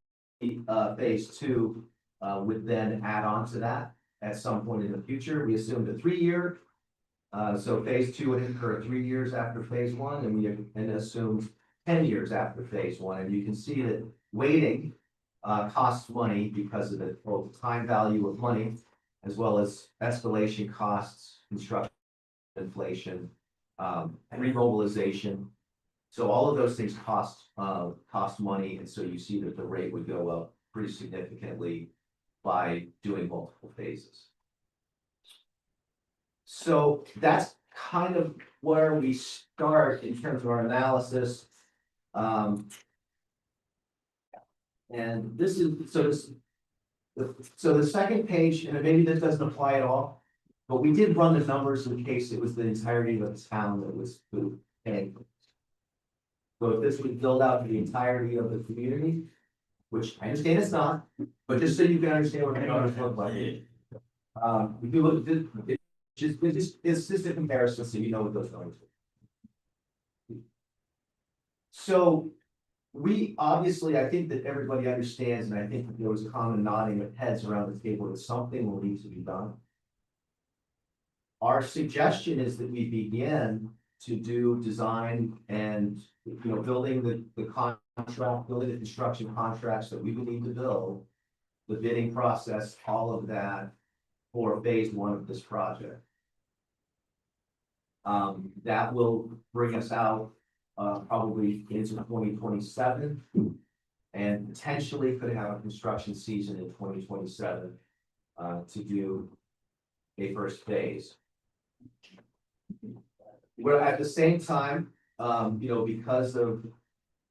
phase two would then add on to that at some point in the future. We assumed a 3-year. So phase two would occur 3 years after phase one, and we assumed 10 years after phase one. And you can see that waiting costs money because of it, both the time value of money as well as escalation costs, construction, inflation, remobilization. So all of those things cost money, and so you see that the rate would go up pretty significantly by doing multiple phases. So that's kind of where we start in terms of our analysis. And this is, so the second page, and maybe this doesn't apply at all, but we did run the numbers in case it was the entirety of the town that was paying. So if this would build out the entirety of the community, which I understand it's not, but just so you can understand what the numbers look like. If you look at this, it's just a comparison, so you know what those numbers are. So we obviously, I think that everybody understands, and I think that there was a common nodding of heads around the table that something will need to be done. Our suggestion is that we begin to do design and you know, building the contract, building the construction contracts that we would need to build. The bidding process, all of that for phase one of this project. That will bring us out, probably into 2027. And potentially could have a construction season in 2027, to do a first phase. Well, at the same time, you know, because of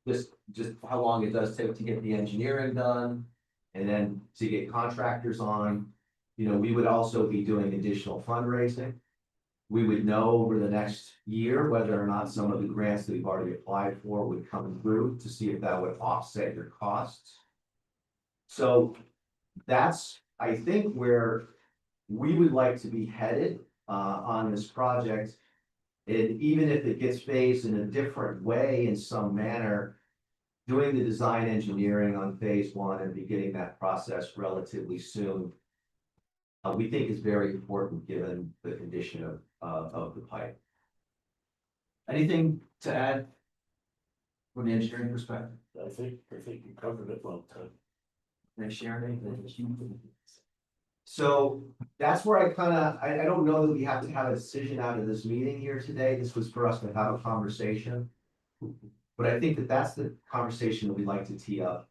this, just how long it does take to get the engineering done. And then to get contractors on, you know, we would also be doing additional fundraising. We would know over the next year whether or not some of the grants that we've already applied for would come through to see if that would offset your costs. So that's, I think, where we would like to be headed on this project. And even if it gets phased in a different way in some manner, doing the design engineering on phase one and beginning that process relatively soon, we think is very important given the condition of the pipe. Anything to add from the engineering perspective? I think you covered it well, Ted. Next year, so that's where I don't know that we have to have a decision out of this meeting here today. This was for us to have a conversation. But I think that that's the conversation that we'd like to tee up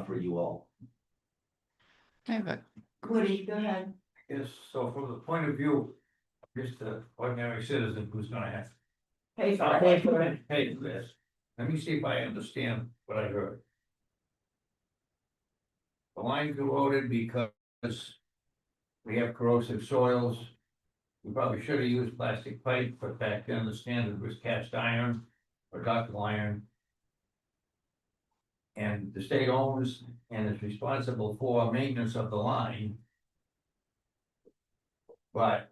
for you all. Woody, go ahead. Yes, so from the point of view, just the ordinary citizen who's gonna have Pay for it. pay for this, let me see if I understand what I heard. The lines eroded because we have corrosive soils. We probably should have used plastic pipe, but back then the standard was cast iron or ductile iron. And the state owns and is responsible for maintenance of the line. But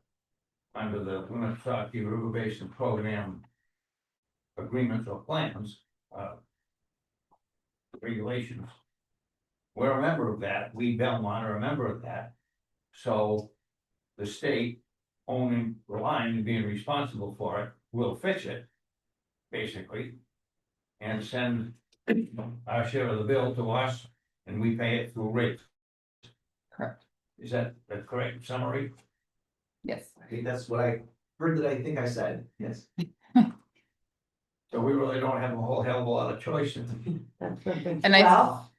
under the Winnipesaukee River Basin Program agreements or plans, regulations, we're a member of that. We, Belmont, are a member of that. So the state owning the line and being responsible for it will fix it, basically, and send our share of the bill to us, and we pay it through rates. Correct. Is that the correct summary? Yes. I think that's what I heard that I think I said, yes. So we really don't have a whole hell of a lot of choice. And I, Well,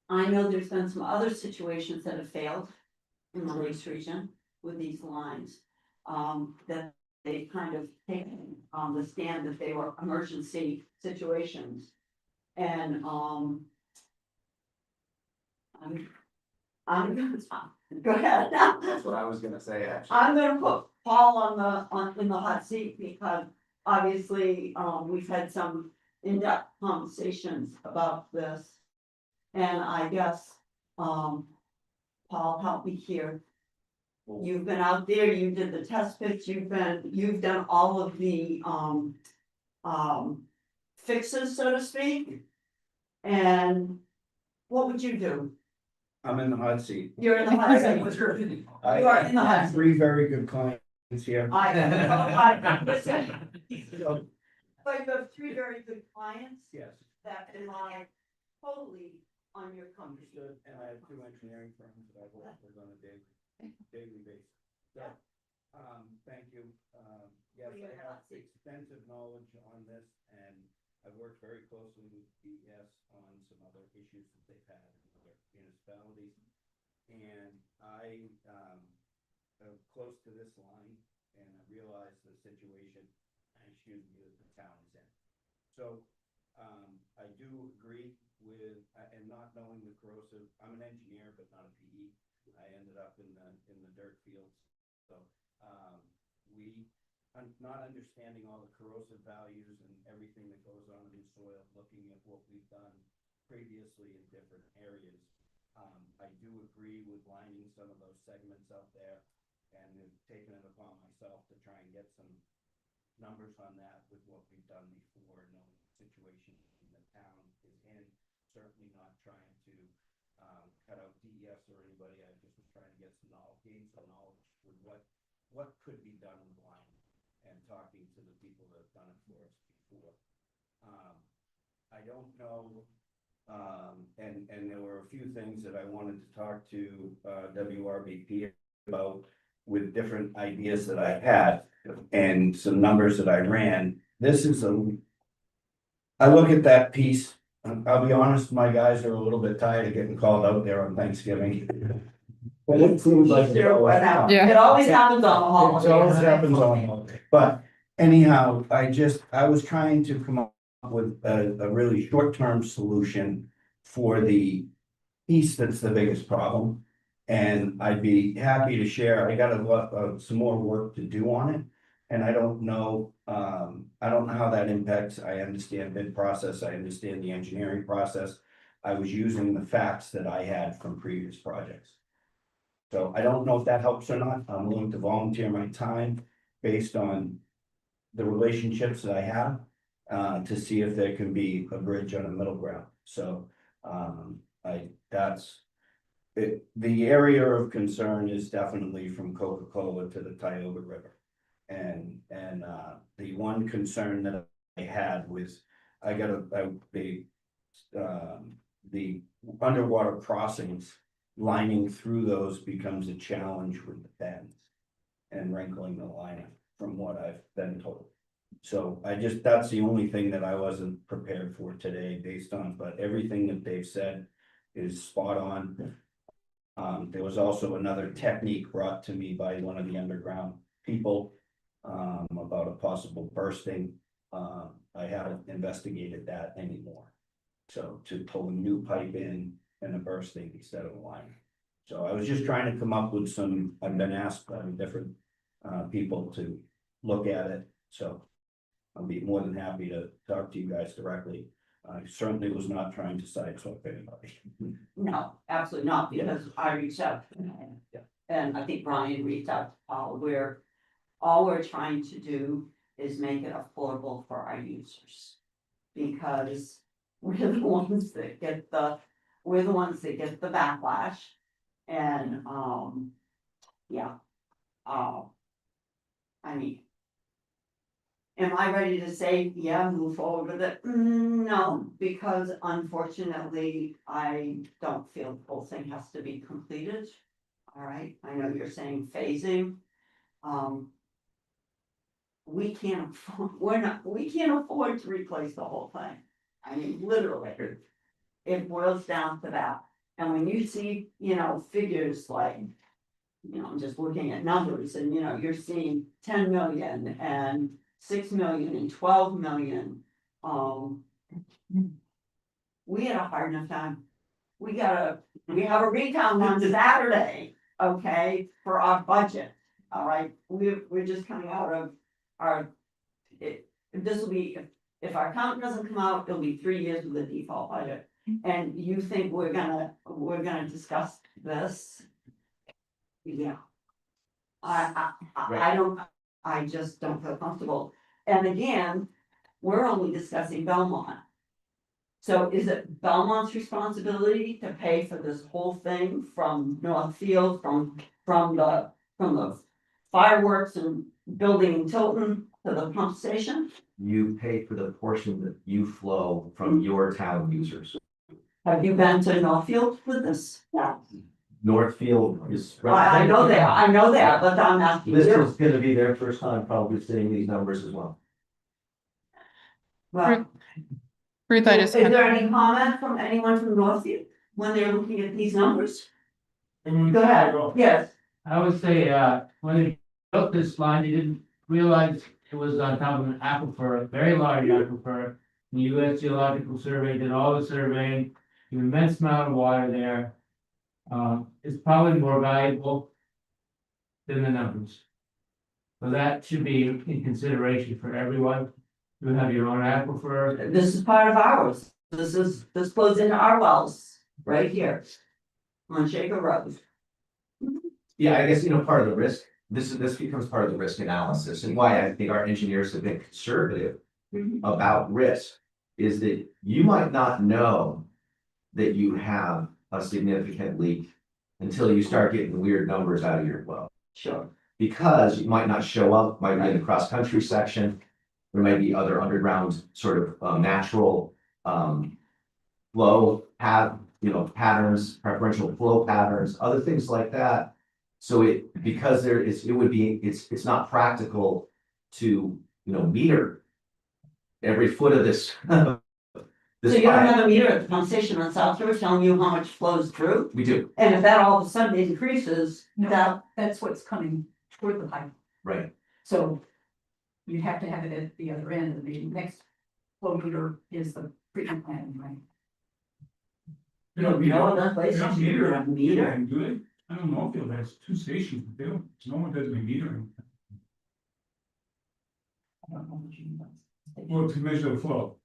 I know there's been some other situations that have failed in the Lakes region with these lines. That they kind of taken on the stand that they were emergency situations. And, I'm gonna, go ahead. That's what I was gonna say, actually. I'm gonna put Paul in the hot seat because obviously, we've had some in-depth conversations about this. And I guess, Paul, help me here. You've been out there, you did the test pits, you've done all of the, fixes, so to speak. And what would you do? I'm in the hot seat. You're in the hot seat. You are in the hot seat. 3 very good clients here. Listen. But you have 3 very good clients Yes, that rely totally on your company. understood, and I have 2 engineering firms that I work with on a daily basis. So, thank you. Yes, I have extensive knowledge on this, and I've worked very closely with DES on some other issues that they've had in other municipalities. And I am close to this line, and I realize the situation, that the town is in. So, I do agree with, and not knowing the corrosive, I'm an engineer, but not a PE. I ended up in the dirt fields. So, not understanding all the corrosive values and everything that goes on in soil, looking at what we've done previously in different areas. I do agree with lining some of those segments out there, and have taken it upon myself to try and get some numbers on that with what we've done before, knowing the situation the town is in. Certainly not trying to cut out DES or anybody. I just was trying to get some knowledge, gain some knowledge with what could be done with lining, and talking to the people that have done it for us I don't know, and there were a few things that I wanted to talk to, WRBP about with different ideas that I had and some numbers that I ran. I look at that piece, I'll be honest, my guys are a little bit tired of getting called out there on Thanksgiving. But it seems like. Yeah. It always happens on the It always holidays. happens on holiday, but anyhow, I was trying to come up with a really short-term solution for the piece that's the biggest problem. And I'd be happy to share, I got a lot, some more work to do on it. And I don't know how that impacts, I understand bid process, I understand the engineering process. I was using the facts that I had from previous projects. So I don't know if that helps or not. I'm willing to volunteer my time based on the relationships that I have, to see if there can be a bridge on a middle ground. So, that's it. The area of concern is definitely from Coca-Cola to the Tioga River. And the one concern that I had was, the underwater crossings lining through those becomes a challenge with the bends and wrinkling the lining, from what I've been told. So that's the only thing that I wasn't prepared for today based on, but everything that they've said is spot on. There was also another technique brought to me by one of the underground people, about a possible bursting. I haven't investigated that anymore. So to pull a new pipe in and a bursting instead of a line. So I was just trying to come up with some, I've been asked by different people to look at it, so I'll be more than happy to talk to you guys directly. I certainly was not trying to sideswipe anybody. No, absolutely not, because I reached out. Yeah. And I think Brian reached out to Paul, where all we're trying to do is make it affordable for our users. Because we're the ones that get the backlash. And, yeah. I mean. Am I ready to say, yeah, move forward with it? No, because unfortunately, I don't feel the whole thing has to be completed. All right, I know you're saying phasing. We can't afford, we can't afford to replace the whole thing. I mean, literally, it boils down to that. And when you see, figures like, I'm just looking at numbers and, you're seeing 10 million and 6 million and 12 million. We had a hard enough time. We have a recount on Saturday, okay, for our budget. All right, we're just coming out of this will be, if our count doesn't come out, it'll be 3 years with a default budget. And you think we're gonna discuss this? Yeah. I just don't feel comfortable. And again, we're only discussing Belmont. So is it Belmont's responsibility to pay for this whole thing from Northfield, from the fireworks and building in Tilton to the pump station? You pay for the portion that you flow from your town users. Have you been to Northfield with this? Yeah. Northfield is. I know that, but I'm asking This you. is gonna be their first time probably seeing these numbers as well. Well, Ruth, is there any comment from anyone from Northfield when they're looking at these numbers? Go ahead, yes. I would say, when they built this line, they didn't realize it was on top of an aquifer, a very large aquifer. The US Geological Survey did all the surveying, an immense amount of water there. It's probably more valuable than the numbers. So that should be in consideration for everyone. You have your own aquifer. This is part of ours. This goes into our wells, right here. On Shaker Road. Yeah, I guess, part of the risk, this becomes part of the risk analysis and why I think our engineers have been conservative about risk. Is that you might not know that you have a significant leak until you start getting weird numbers out of your well. Sure. Because you might not show up, might be in the cross-country section. There might be other underground sort of natural flow patterns, preferential flow patterns, other things like that. So because it's not practical to, meter every foot of this. So This you don't pipe. have a meter at the pump station on South River telling you how much flows through? We do, And if that all of a sudden increases, That's what's coming toward the pipe, right. so you have to have it at the other end, and the next flow meter is the treatment plant, right? You know, enough places they don't you meter, have a meter. do they? I don't know if it has 2 stations, but they don't, no one does any metering. I don't know what you mean. Well, to measure the flow.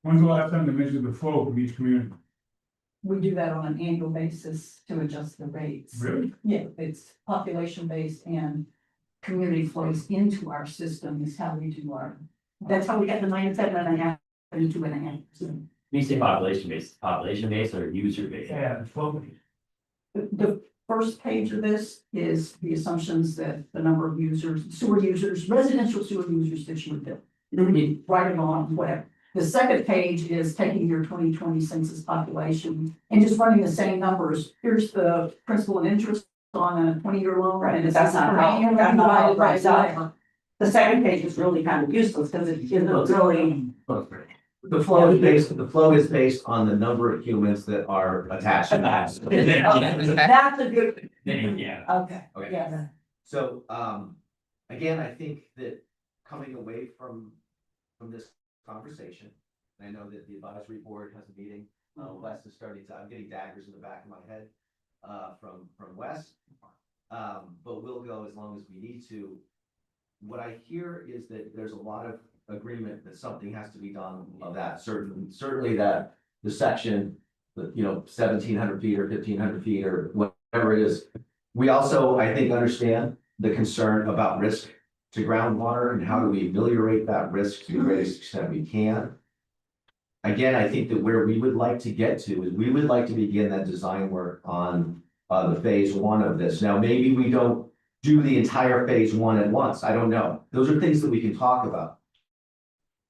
When's the last time they measured the flow from each community? We do that on an annual basis to adjust the rates. Really? Yeah, it's population based and community flows into our system is how we do that's how we get the 97.5 and 2.5. When you say population based or user based? Yeah, it's flow. The first page of this is the assumptions that the number of users, sewer users, residential sewer users that you would build. You write it on, whatever. The second page is taking your 2020 census population and just running the same numbers. Here's the principal and interest on a 20-year loan. Right, and but that's not how, that's not how it breaks divided out. The second page is really kind of useless because it isn't really. The flow is based on the number of humans that are attached to that. That's a good. Yeah. Okay, Okay. yes. So, again, I think that coming away from this conversation, and I know that the advisory board has a meeting, Wes is I'm getting daggers in the back of my head, from Wes. But we'll go as long as we need to. What I hear is that there's a lot of agreement that something has to be done of that, certainly that the section, 1,700 feet or 1,500 feet or whatever it is. We also, I think, understand the concern about risk to groundwater and how do we ameliorate that risk to the greatest extent we can. Again, I think that where we would like to get to is we would like to begin that design work on the phase 1 of this. Now, maybe we don't do the entire phase 1 at once. I don't know. Those are things that we can talk about.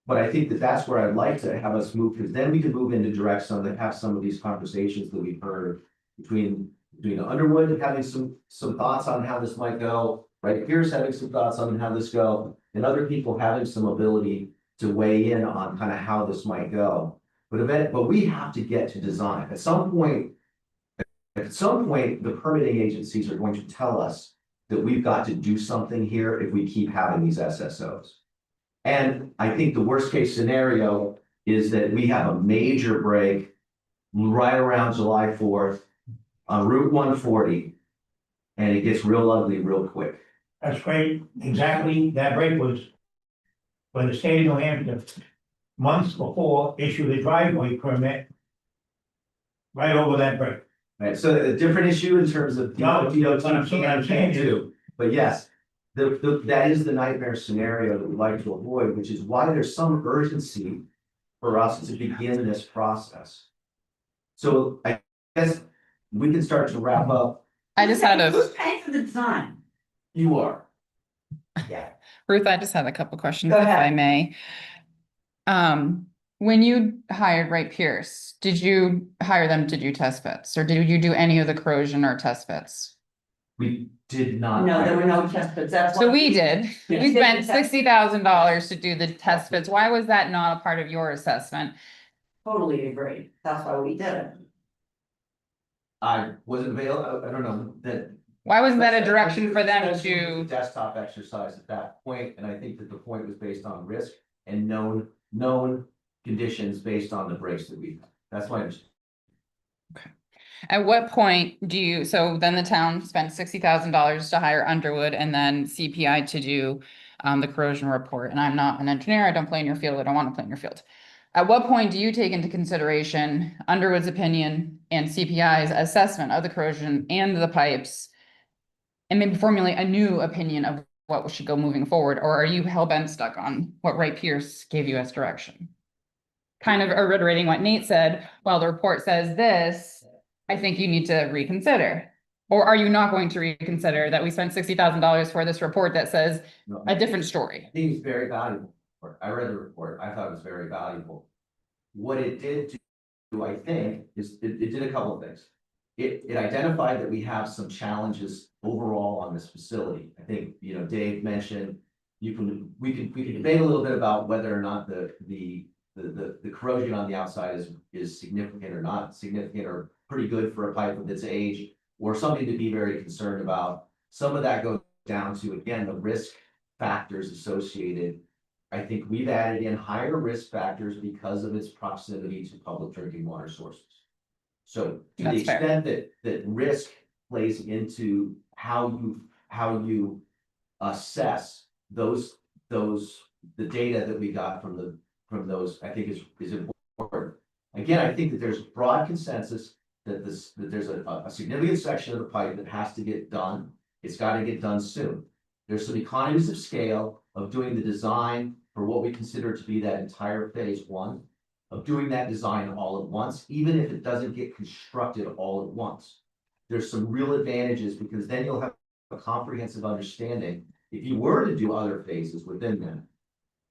But I think that that's where I'd like to have us move, because then we can move into direction that have some of these conversations that we've heard between Underwood having some thoughts on how this might go, right? Pierce having some thoughts on how this go, and other people having some ability to weigh in on kind of how this might go. But we have to get to design. At some point, the permitting agencies are going to tell us that we've got to do something here if we keep having these SSOs. And I think the worst case scenario is that we have a major break right around July 4th on Route 140, and it gets real ugly real quick. That's great, exactly, that break was when the state of New Hampshire months before issued a driveway permit right over that break. Right, so a different issue in terms of. No, what I'm saying is- too, but yes, that is the nightmare scenario that we'd like to avoid, which is why there's some urgency for us to begin this process. So I guess we can start to wrap up. I just had Who's paying for the design? You are. Ruth, I just had a couple questions, Go if I ahead. may. When you hired Wright Pierce, did you hire them to do test fits, or did you do any of the corrosion or test fits? We did not. No, there were no test pits, that's. So what- we did. Yes. We spent $60,000 to do the test fits. Why was that not a part of your assessment? Totally agree, that's why we did it. I wasn't available, I don't know, that. Why wasn't that a direction for them That's a to? desktop exercise at that point, and I think that the point was based on risk and known conditions based on the breaks that we had. That's my understanding. At what point do you, so then the town spent $60,000 to hire Underwood and then CPI to do the corrosion report, and I'm not an engineer, I don't play in your field, I don't want to play in your field. At what point do you take into consideration Underwood's opinion and CPI's assessment of the corrosion and the pipes? And maybe formulate a new opinion of what should go moving forward, or are you hell-bent stuck on what Wright Pierce gave you as direction? Kind of reiterating what Nate said, well, the report says this, I think you need to reconsider. Or are you not going to reconsider that we spent $60,000 for this report that says No, a different story? I think it's very valuable. report. I read the report. I thought it was very valuable. What it did do, I think, is it did a couple of things. It identified that we have some challenges overall on this facility. I think, you know, Dave mentioned, we can debate a little bit about whether or not the corrosion on the outside is significant or not significant, or pretty good for a pipe of its age, or something to be very concerned about. Some of that goes down to, again, the risk factors associated. I think we've added in higher risk factors because of its proximity to public drinking water sources. So to the That's fair. extent that risk plays into how you assess the data that we got from those, I think is important. Again, I think that there's broad consensus that there's a significant section of the pipe that has to get done. It's got to get done soon. There's some economies of scale of doing the design for what we consider to be that entire phase one, of doing that design all at once, even if it doesn't get constructed all at once. There's some real advantages, because then you'll have a comprehensive understanding if you were to do other phases within them.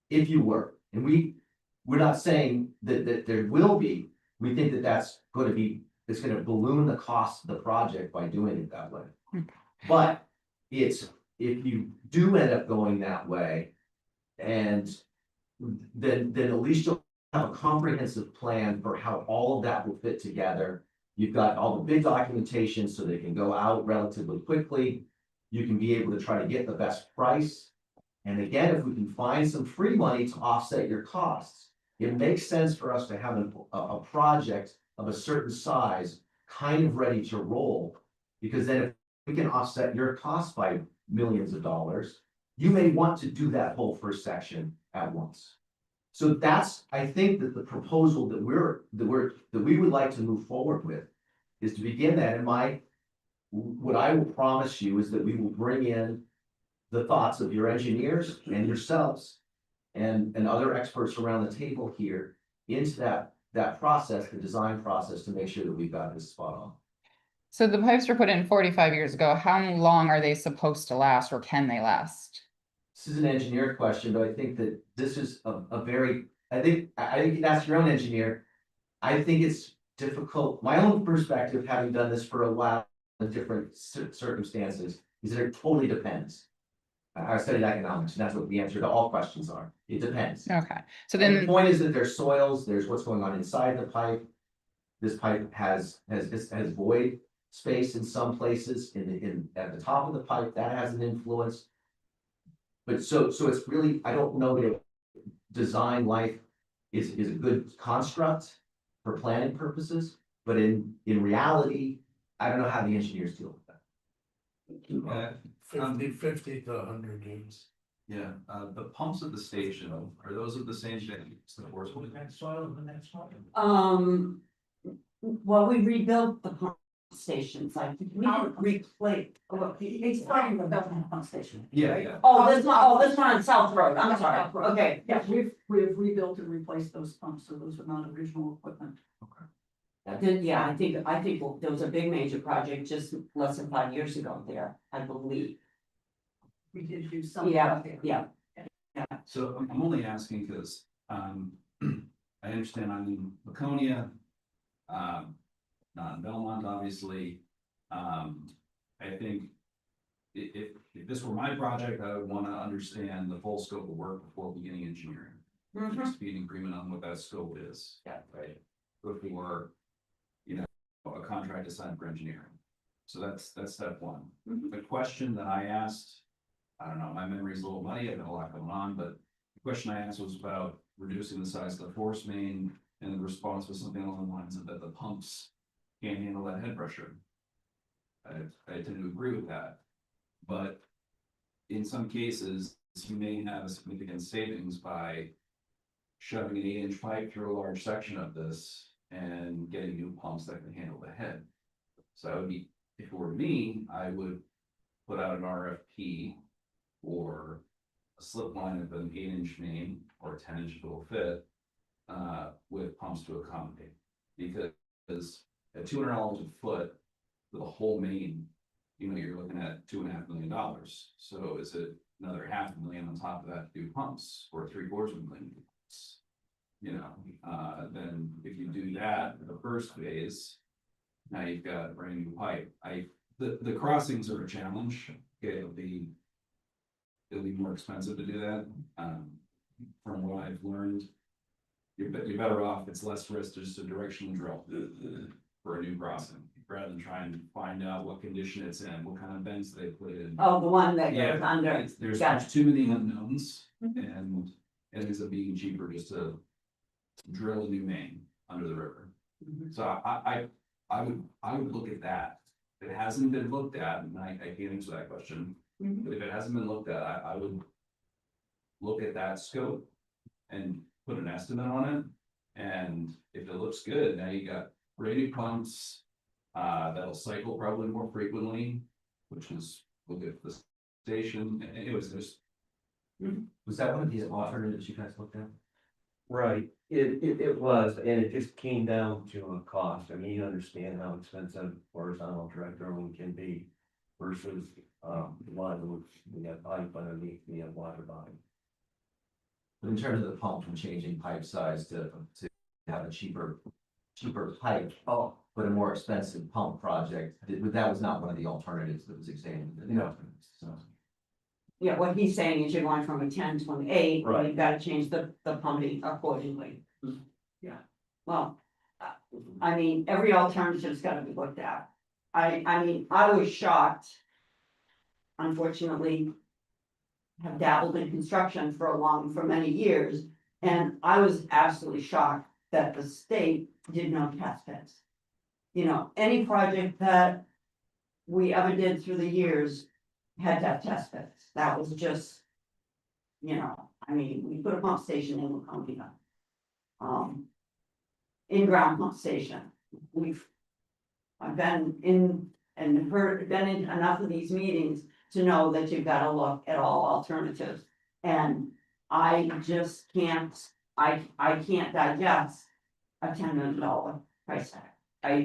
If you were, and we're not saying that there will be, we think that that's going to be, it's going to balloon the cost of the project by doing it that way. But if you do end up going that way, and then at least you'll have a comprehensive plan for how all of that will fit together. You've got all the big documentation so they can go out relatively quickly. You can be able to try to get the best price. And again, if we can find some free money to offset your costs, it makes sense for us to have a project of a certain size kind of ready to roll. Because then if we can offset your costs by millions of dollars, you may want to do that whole first section at once. So that's, I think, that the proposal that we would like to move forward with is to begin that. And what I will promise you is that we will bring in the thoughts of your engineers and yourselves and other experts around the table here into that process, the design process, to make sure that we've got this spot on. So the pipes were put in 45 years ago. How long are they supposed to last, or can they last? This is an engineer question, but I think that this is a very, I think you can ask your own engineer. I think it's difficult. My own perspective, having done this for a while in different circumstances, is that it totally depends. I studied economics, and that's what the answer to all questions are. It depends. Okay, so And then the point is that there's soils, there's what's going on inside the pipe. This pipe has void space in some places at the top of the pipe. That has an influence. But so it's really, I don't know that design life is a good construct for planning purposes, but in reality, I don't know how the engineers deal with that. 50 to 100 years. Yeah, the pumps at the station, are those of the same thing? Well, we rebuilt the pump stations, like, we didn't replace, it's starting the Belmont pump station. Yeah. Oh, this one on South Road, I'm sorry, okay. Yeah, we've rebuilt and replaced those pumps, so those are not original equipment. Yeah, I think there was a big major project just less than 5 years ago there, I believe. We did do some. Yeah. So I'm only asking because, I understand I'm in Laconia, not in Belmont, obviously. I think if this were my project, I would want to understand the full scope of work before beginning engineering. There needs to be an agreement on what that scope is. Yeah. Right. Before, a contract is signed for engineering. So that's step one. The question that I asked, I don't know, my memory's a little muddy, I've got a lot going on, but the question I asked was about reducing the size of the force main, and the response was something along the lines of that the pumps can't handle that head pressure. I tend to agree with that, but in some cases, you may have a significant savings by shoving an 8-inch pipe through a large section of this and getting new pumps that can handle the head. So that would be, if it were me, I would put out an RFP for a slip line of an 8-inch main or a 10-inch if it will fit, with pumps to accommodate. Because at $200 a foot for the whole main, you're looking at $2.5 million. So is it another $500,000 on top of that to do pumps, or $750,000. You know, then if you do that, the first phase, now you've got a brand new pipe. The crossings are a challenge. It'll be more expensive to do that. From what I've learned, you're better off, it's less risk just to directional drill for a new crossing, rather than trying to find out what condition it's in, what kind of vents they put in. Oh, the one that Yeah, goes under. there's Got it. too many unknowns, Mhm. and it ends up being cheaper just to drill a new main under the river. Mhm. So I would look at that. If it hasn't been looked at, and I can't answer that question, Mhm. but if it hasn't been looked at, I would look at that scope and put an estimate on it. And if it looks good, now you got rated pumps, that'll cycle probably more frequently, which is, look at the station, and it was just. Was that one of these alternatives you guys looked at? Right, it was, and it just came down to a cost. I mean, you understand how expensive horizontal direct drilling can be versus, one, we have pipe underneath, we have water body. But in terms of the pump from changing pipe size to have a cheaper pipe, but a more expensive pump project, that was not one of the alternatives that was examined. No. So. Yeah, what he's saying is you're going from a 10 to an 8, Right. you've got to change the pumping accordingly. Yeah, well, I mean, every alternative's gotta be looked at. I mean, I was shocked. Unfortunately. Have dabbled in construction for many years, and I was absolutely shocked that the state did no test pits. You know, any project that we ever did through the years had to have test pits. That was just, you know, I mean, we put a pump station in Laconia. In-ground pump station. I've been in and been in enough of these meetings to know that you've got to look at all alternatives. And I just can't, I can't digest a $10 million price tag.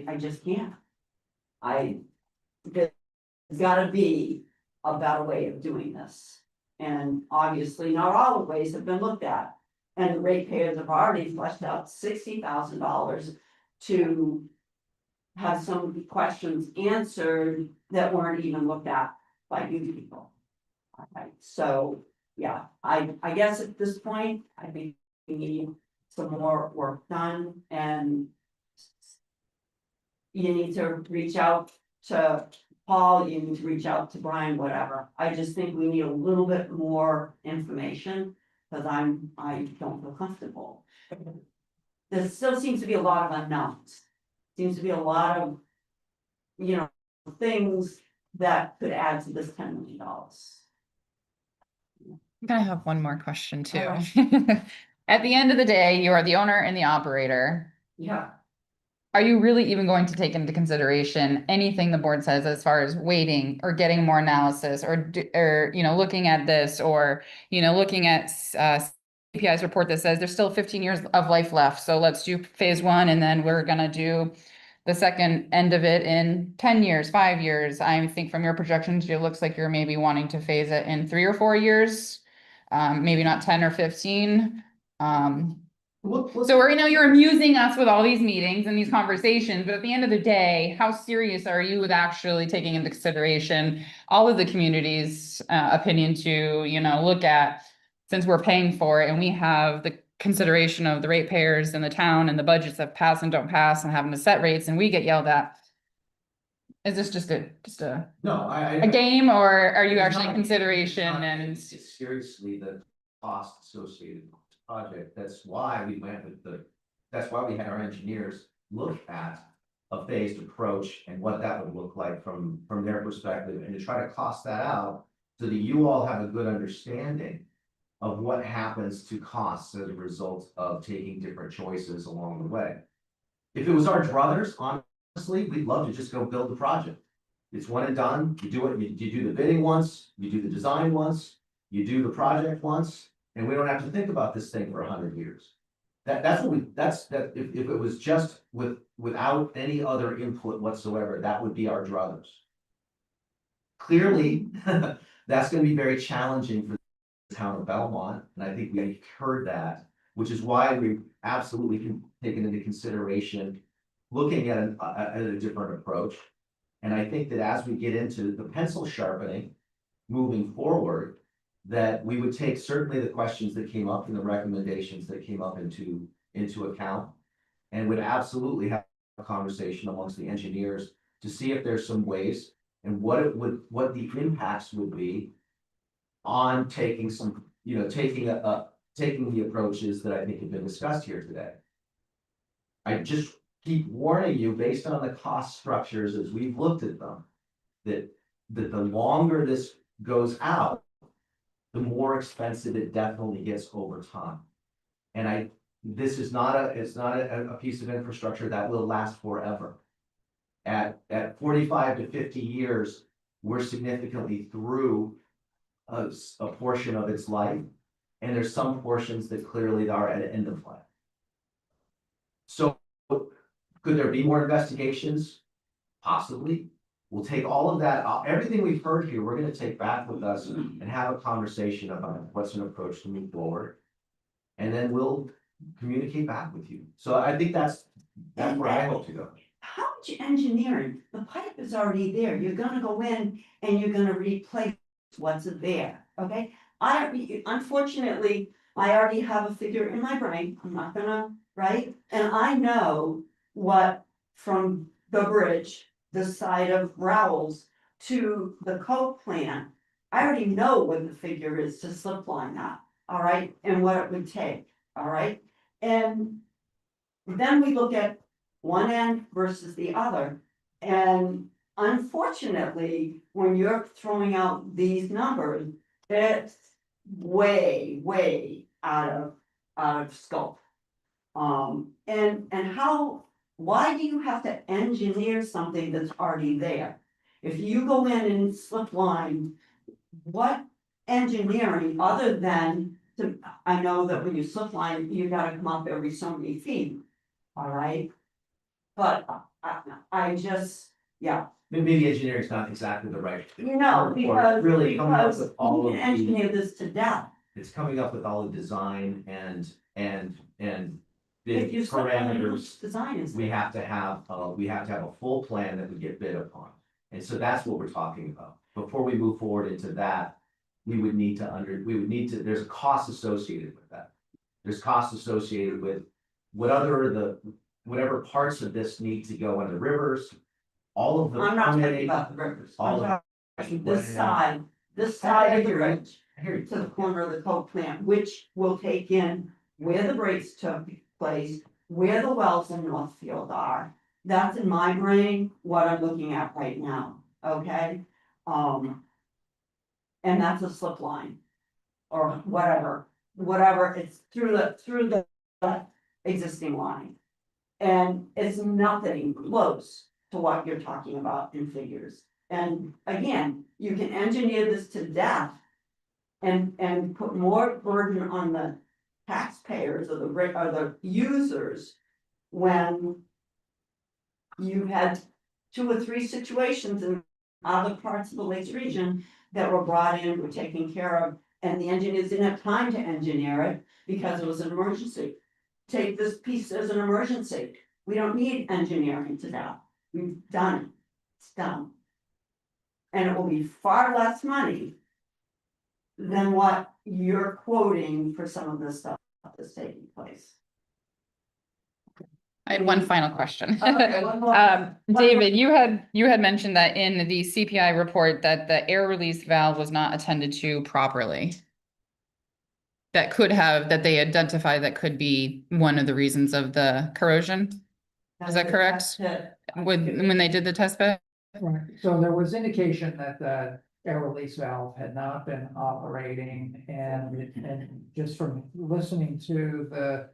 I just can't. There's gotta be a better way of doing this. And obviously not all the ways have been looked at. And the ratepayers have already fleshed out $60,000 to have some questions answered that weren't even looked at by you people. Alright, so, yeah, I guess at this point, I think we need some more work done, and you need to reach out to Paul, you need to reach out to Brian, whatever. I just think we need a little bit more information, because I don't feel comfortable. There still seems to be a lot of unknowns. Seems to be a lot of, you know, things that could add to this $10 million. I'm gonna have one more question too. At the end of the day, you are the owner and the operator. Yeah. Are you really even going to take into consideration anything the board says as far as waiting or getting more analysis or looking at this, or, looking at CPI's report that says there's still 15 years of life left. So let's do phase 1 and then we're gonna do the second end of it in 10 years, 5 years. I think from your projections, it looks like you're maybe wanting to phase it in 3 or 4 years, maybe not 10 or 15. So right now you're amusing us with all these meetings and these conversations, but at the end of the day, how serious are you with actually taking into consideration all of the community's opinion to, look at, since we're paying for it and we have the consideration of the ratepayers and the town and the budgets that pass and don't pass and having to set rates and we get yelled at. Is this just a No, a game, or are you It's actually not- consideration It's seriously the cost associated with the project. That's why we went with that's why we had our engineers look at a phased approach and what that would look like from their perspective, and to try to cost that out so that you all have a good understanding of what happens to costs as a result of taking different choices along the way. If it was our druthers, honestly, we'd love to just go build the project. It's one and done. You do it, you do the bidding once, you do the design once, you do the project once, and we don't have to think about this thing for 100 years. If it was just without any other input whatsoever, that would be our druthers. Clearly, that's gonna be very challenging for the town of Belmont, and I think we heard that, which is why we absolutely can taken into consideration looking at a different approach. And I think that as we get into the pencil sharpening moving forward, that we would take certainly the questions that came up and the recommendations that came up into account. And would absolutely have a conversation amongst the engineers to see if there's some ways and what the impacts would be on taking some, taking the approaches that I think have been discussed here today. I just keep warning you, based on the cost structures as we've looked at them, that the longer this goes out, the more expensive it definitely gets over time. And this is not a piece of infrastructure that will last forever. At 45 to 50 years, we're significantly through a portion of its life, and there's some portions that clearly are at an end of life. So could there be more investigations? Possibly. We'll take all of that, everything we've heard here, we're gonna take back with us and have a conversation about what's an approach to move forward. And then we'll communicate back with you. So I think that's where I hope to go. How much engineering? The pipe is already there. You're gonna go in and you're gonna replace what's there, okay? Unfortunately, I already have a figure in my brain. I'm not gonna, right? And I know what from the bridge, the side of Rowell's to the coke plant. I already know what the figure is to slip line that, all right? And what it would take, all right? And then we look at one end versus the other. And unfortunately, when you're throwing out these numbers, it's way out of scope. Why do you have to engineer something that's already there? If you go in and slip line, what engineering other than I know that when you slip line, you gotta come up every so many feet, all right? But I just, yeah. Maybe engineering is not exactly the right. No, word for it. because Really coming up with all you of can engineer this to death. it's coming up with all the design and If the you slip line, parameters. which design is We there? have to have a full plan that would get bid upon. And so that's what we're talking about. Before we move forward into that, we would need to, there's a cost associated with that. There's costs associated with whatever parts of this need to go on the rivers, all of the. I'm not talking permitting, about the rivers. all I'm of- talking this side of the bridge. I hear you. To the corner of the coke plant, which will take in where the breaks took place, where the wells in Northfield are. That's in my brain, what I'm looking at right now, okay? And that's a slip line. Or whatever, it's through the existing line. And it's nothing close to what you're talking about in figures. And again, you can engineer this to death. And put more burden on the taxpayers or the users. When you had 2 or 3 situations in other parts of the Lakes region that were brought in, were taken care of. And the engineers didn't have time to engineer it because it was an emergency. Take this piece as an emergency. We don't need engineering to that. We've done it. It's done. And it will be far less money than what you're quoting for some of the stuff that's taking place. I had one final question. Okay, one more. David, you had mentioned that in the CPI report that the air release valve was not attended to properly. That they identified that could be one of the reasons of the corrosion. Is that correct? When they did the test bed? Right, so there was indication that the air release valve had not been operating, and just from listening to the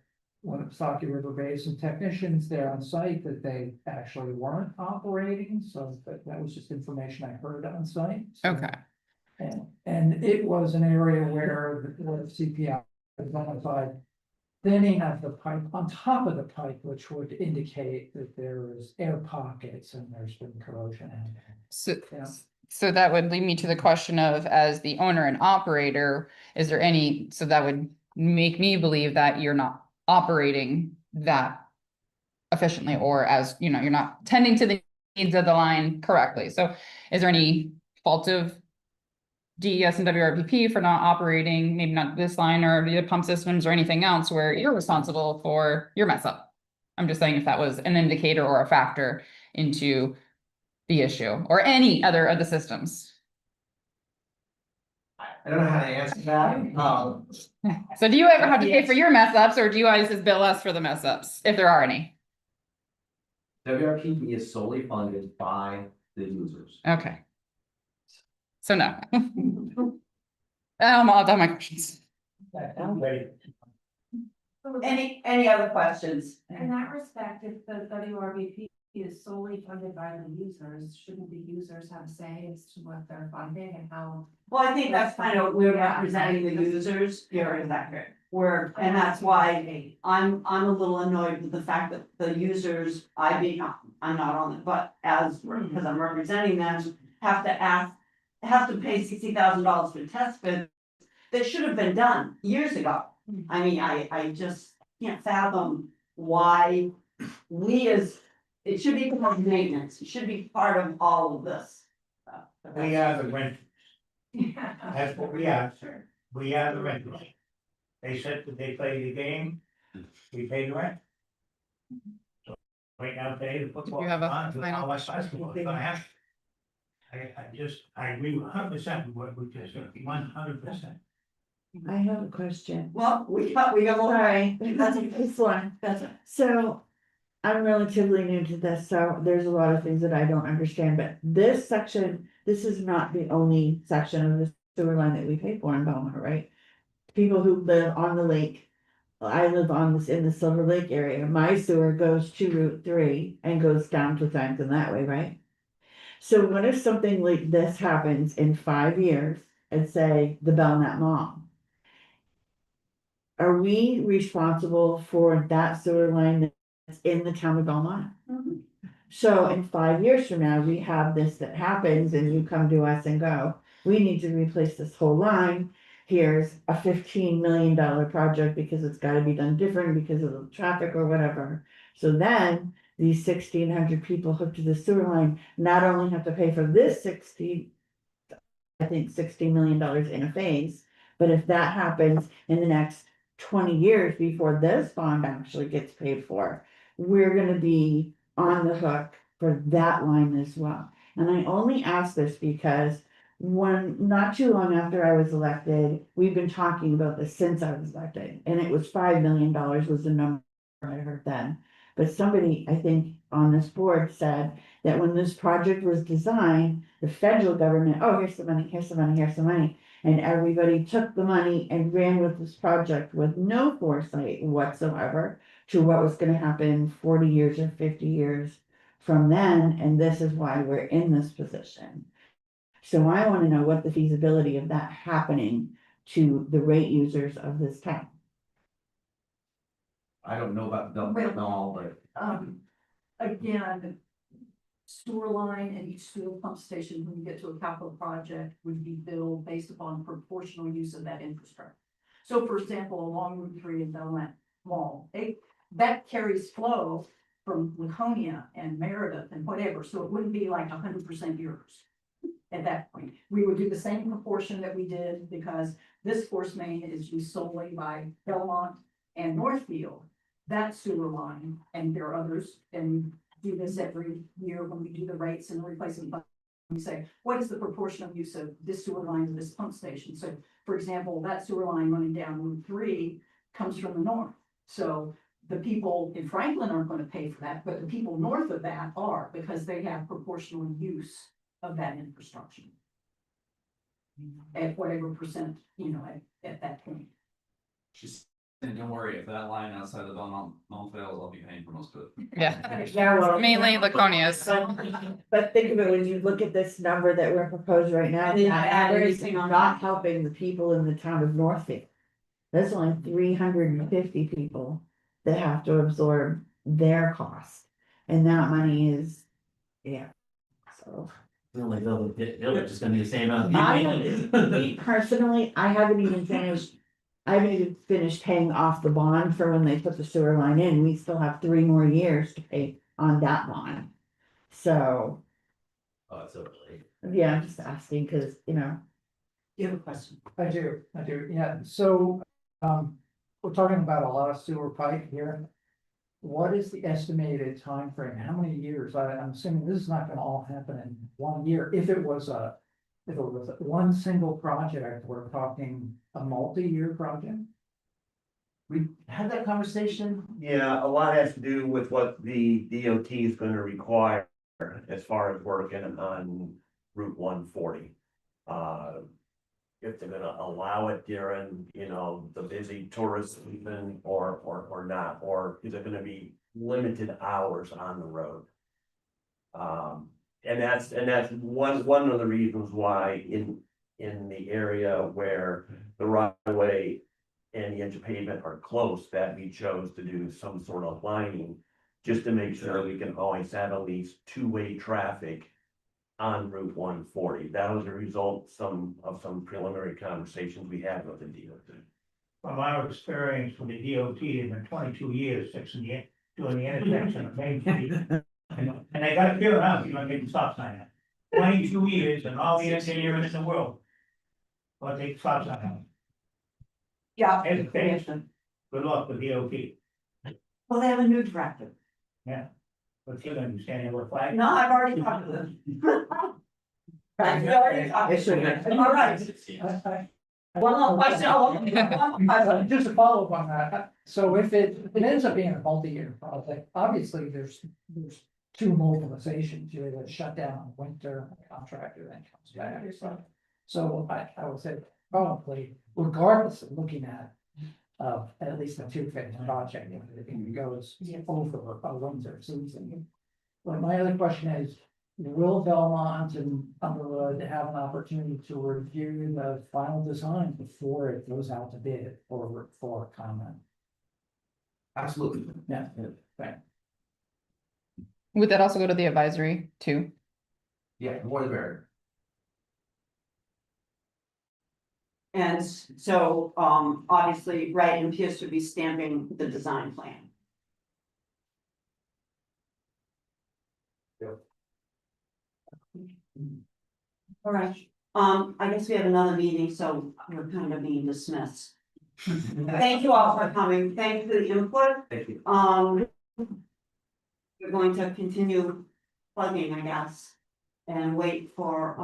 Winnipesaukee River Basin technicians there on site, that they actually weren't operating, so that was just information I heard on site. So- Okay. And it was an area where CPI identified thinning of the pipe on top of the pipe, which would indicate that there is air pockets and there's been corrosion. So, Yeah. So that would lead me to the question of, as the owner and operator, is there any, so that would make me believe that you're not operating that efficiently, or as, you know, you're not tending to the needs of the line correctly. So is there any fault of DES and WRBP for not operating, maybe not this line or the pump systems or anything else where you're responsible for your mess up? I'm just saying if that was an indicator or a factor into the issue, or any other of the systems. I don't know how to answer that. So do you ever have to pay for your mess ups, or do you guys just bill us for the mess ups, if there are any? WRPP is solely funded by the users. Okay. So no. I'll done my questions. Any other questions? In that respect, if the WRBP is solely funded by the users, shouldn't the users have a say as to what they're funding and how? Well, I think that's kind of, we're representing the users, you're exactly, and that's why I'm a little annoyed with the fact that the users, I'm not on it, but because I'm representing them, have to pay $60,000 for test bits that should have been done years ago. I mean, I just can't fathom why it should be part of maintenance, it should be part of all of this. We are the renters. That's what we are. We are the renters. They said that they play the game, we pay the rent. So right now, today, the football. You have a on, final West basketball is gonna happen. I agree 100% with what we just said, 100%. I have a question. Well, we got more. Sorry, That's this one. That's So I'm relatively new to this, so there's a lot of things that I don't understand, but this section, this is not the only section of the sewer line that we pay for in Belmont, right? People who live on the lake, I live on this, in the Silver Lake area, my sewer goes to Route 3 and goes down to Franklin that way, right? So what if something like this happens in 5 years at, say, the Belknap Mall? Are we responsible for that sewer line that's in the town of Belmont? So in 5 years from now, we have this that happens and you come to us and go, we need to replace this whole line. Here's a $15 million project because it's gotta be done different because of the traffic or whatever. So then these 1,600 people hooked to the sewer line not only have to pay for this $60 million in a phase, but if that happens in the next 20 years before this bond actually gets paid for, we're gonna be on the hook for that line as well. And I only ask this because not too long after I was elected, we've been talking about this since I was elected, and it was $5 million was the number I heard then. But somebody, I think, on this board said that when this project was designed, the federal government, oh, here's the money, here's the money, here's the money. And everybody took the money and ran with this project with no foresight whatsoever to what was gonna happen 40 years or 50 years from then, and this is why we're in this position. So I wanna know what the feasibility of that happening to the rate users of this town. I don't know about the all, but Again, sewer line and each sewer pump station, when you get to a capital project, would be billed based upon proportional use of that infrastructure. So for example, along Route 3 in Belmont Mall, that carries flow from Laconia and Meredith and whatever, so it wouldn't be like 100% yours. At that point, we would do the same proportion that we did because this force main is used solely by Belmont and Northfield. That sewer line, and there are others, and do this every year when we do the rates and the replacement. We say, what is the proportional use of this sewer line to this pump station? So, for example, that sewer line running down Route 3 comes from the north. So the people in Franklin aren't going to pay for that, but the people north of that are, because they have proportional use of that infrastructure. At whatever percent, at that point. And don't worry, if that line outside the Belmont fails, I'll be paying for most of it. Yeah, Yeah, well, mainly Laconia's. But think of it, when you look at this number that we're proposing right now, And then that add is everything on not top. helping the people in the town of Northfield. There's only 350 people that have to absorb their cost, and that money is, yeah, so. Really, the village is gonna be the same amount. Me personally, I haven't even finished paying off the bond for when they put the sewer line in. We still have 3 more years to pay on that bond. So, Oh, it's so early. yeah, I'm just asking, cause You have a question? I do, yeah, so, we're talking about a lot of sewer pipe here. What is the estimated time frame? How many years? I'm assuming this is not gonna all happen in 1 year. If it was one single project, we're talking a multi-year project? We had that conversation. Yeah, a lot has to do with what the DOT is gonna require as far as working on Route 140. If they're gonna allow it during, the busy tourist season or not, or is it gonna be limited hours on the road? And that's one of the reasons why in the area where the right of way and the edge of pavement are close, that we chose to do some sort of lining, just to make sure we can always have at least two-way traffic on Route 140. That was a result of some preliminary conversations we had with the DOT. From our experience with the DOT, it's been 22 years doing the intersection of Main Street. And they got it figured out, you're gonna get the stop sign out. 22 years and all the engineering in the world. But they stop sign out. Yeah. And finish it. Good luck with DOT. Well, they have a new director. Yeah. But you're gonna be standing with a flag. No, I've already talked to them. I've already talked to them. All right. One more question. Just to follow up on that, so if it ends up being a multi-year project, obviously there's 2 mobilizations, you either shut down in winter, a contractor then comes back. So I would say probably regardless of looking at least a 2-phase project, if it goes over a winter season. But my other question is, will Belmont and Underwood have an opportunity to review the final design before it goes out to bid for comment? Absolutely. Yeah, thank. Would that also go to the advisory too? Yeah, more the merrier. And so, obviously, Wright appears to be stamping the design plan. All right, I guess we have another meeting, so we're kind of being dismissed. Thank you all for coming, thank you for the input. Thank you. We're going to continue plugging, I guess, and wait for,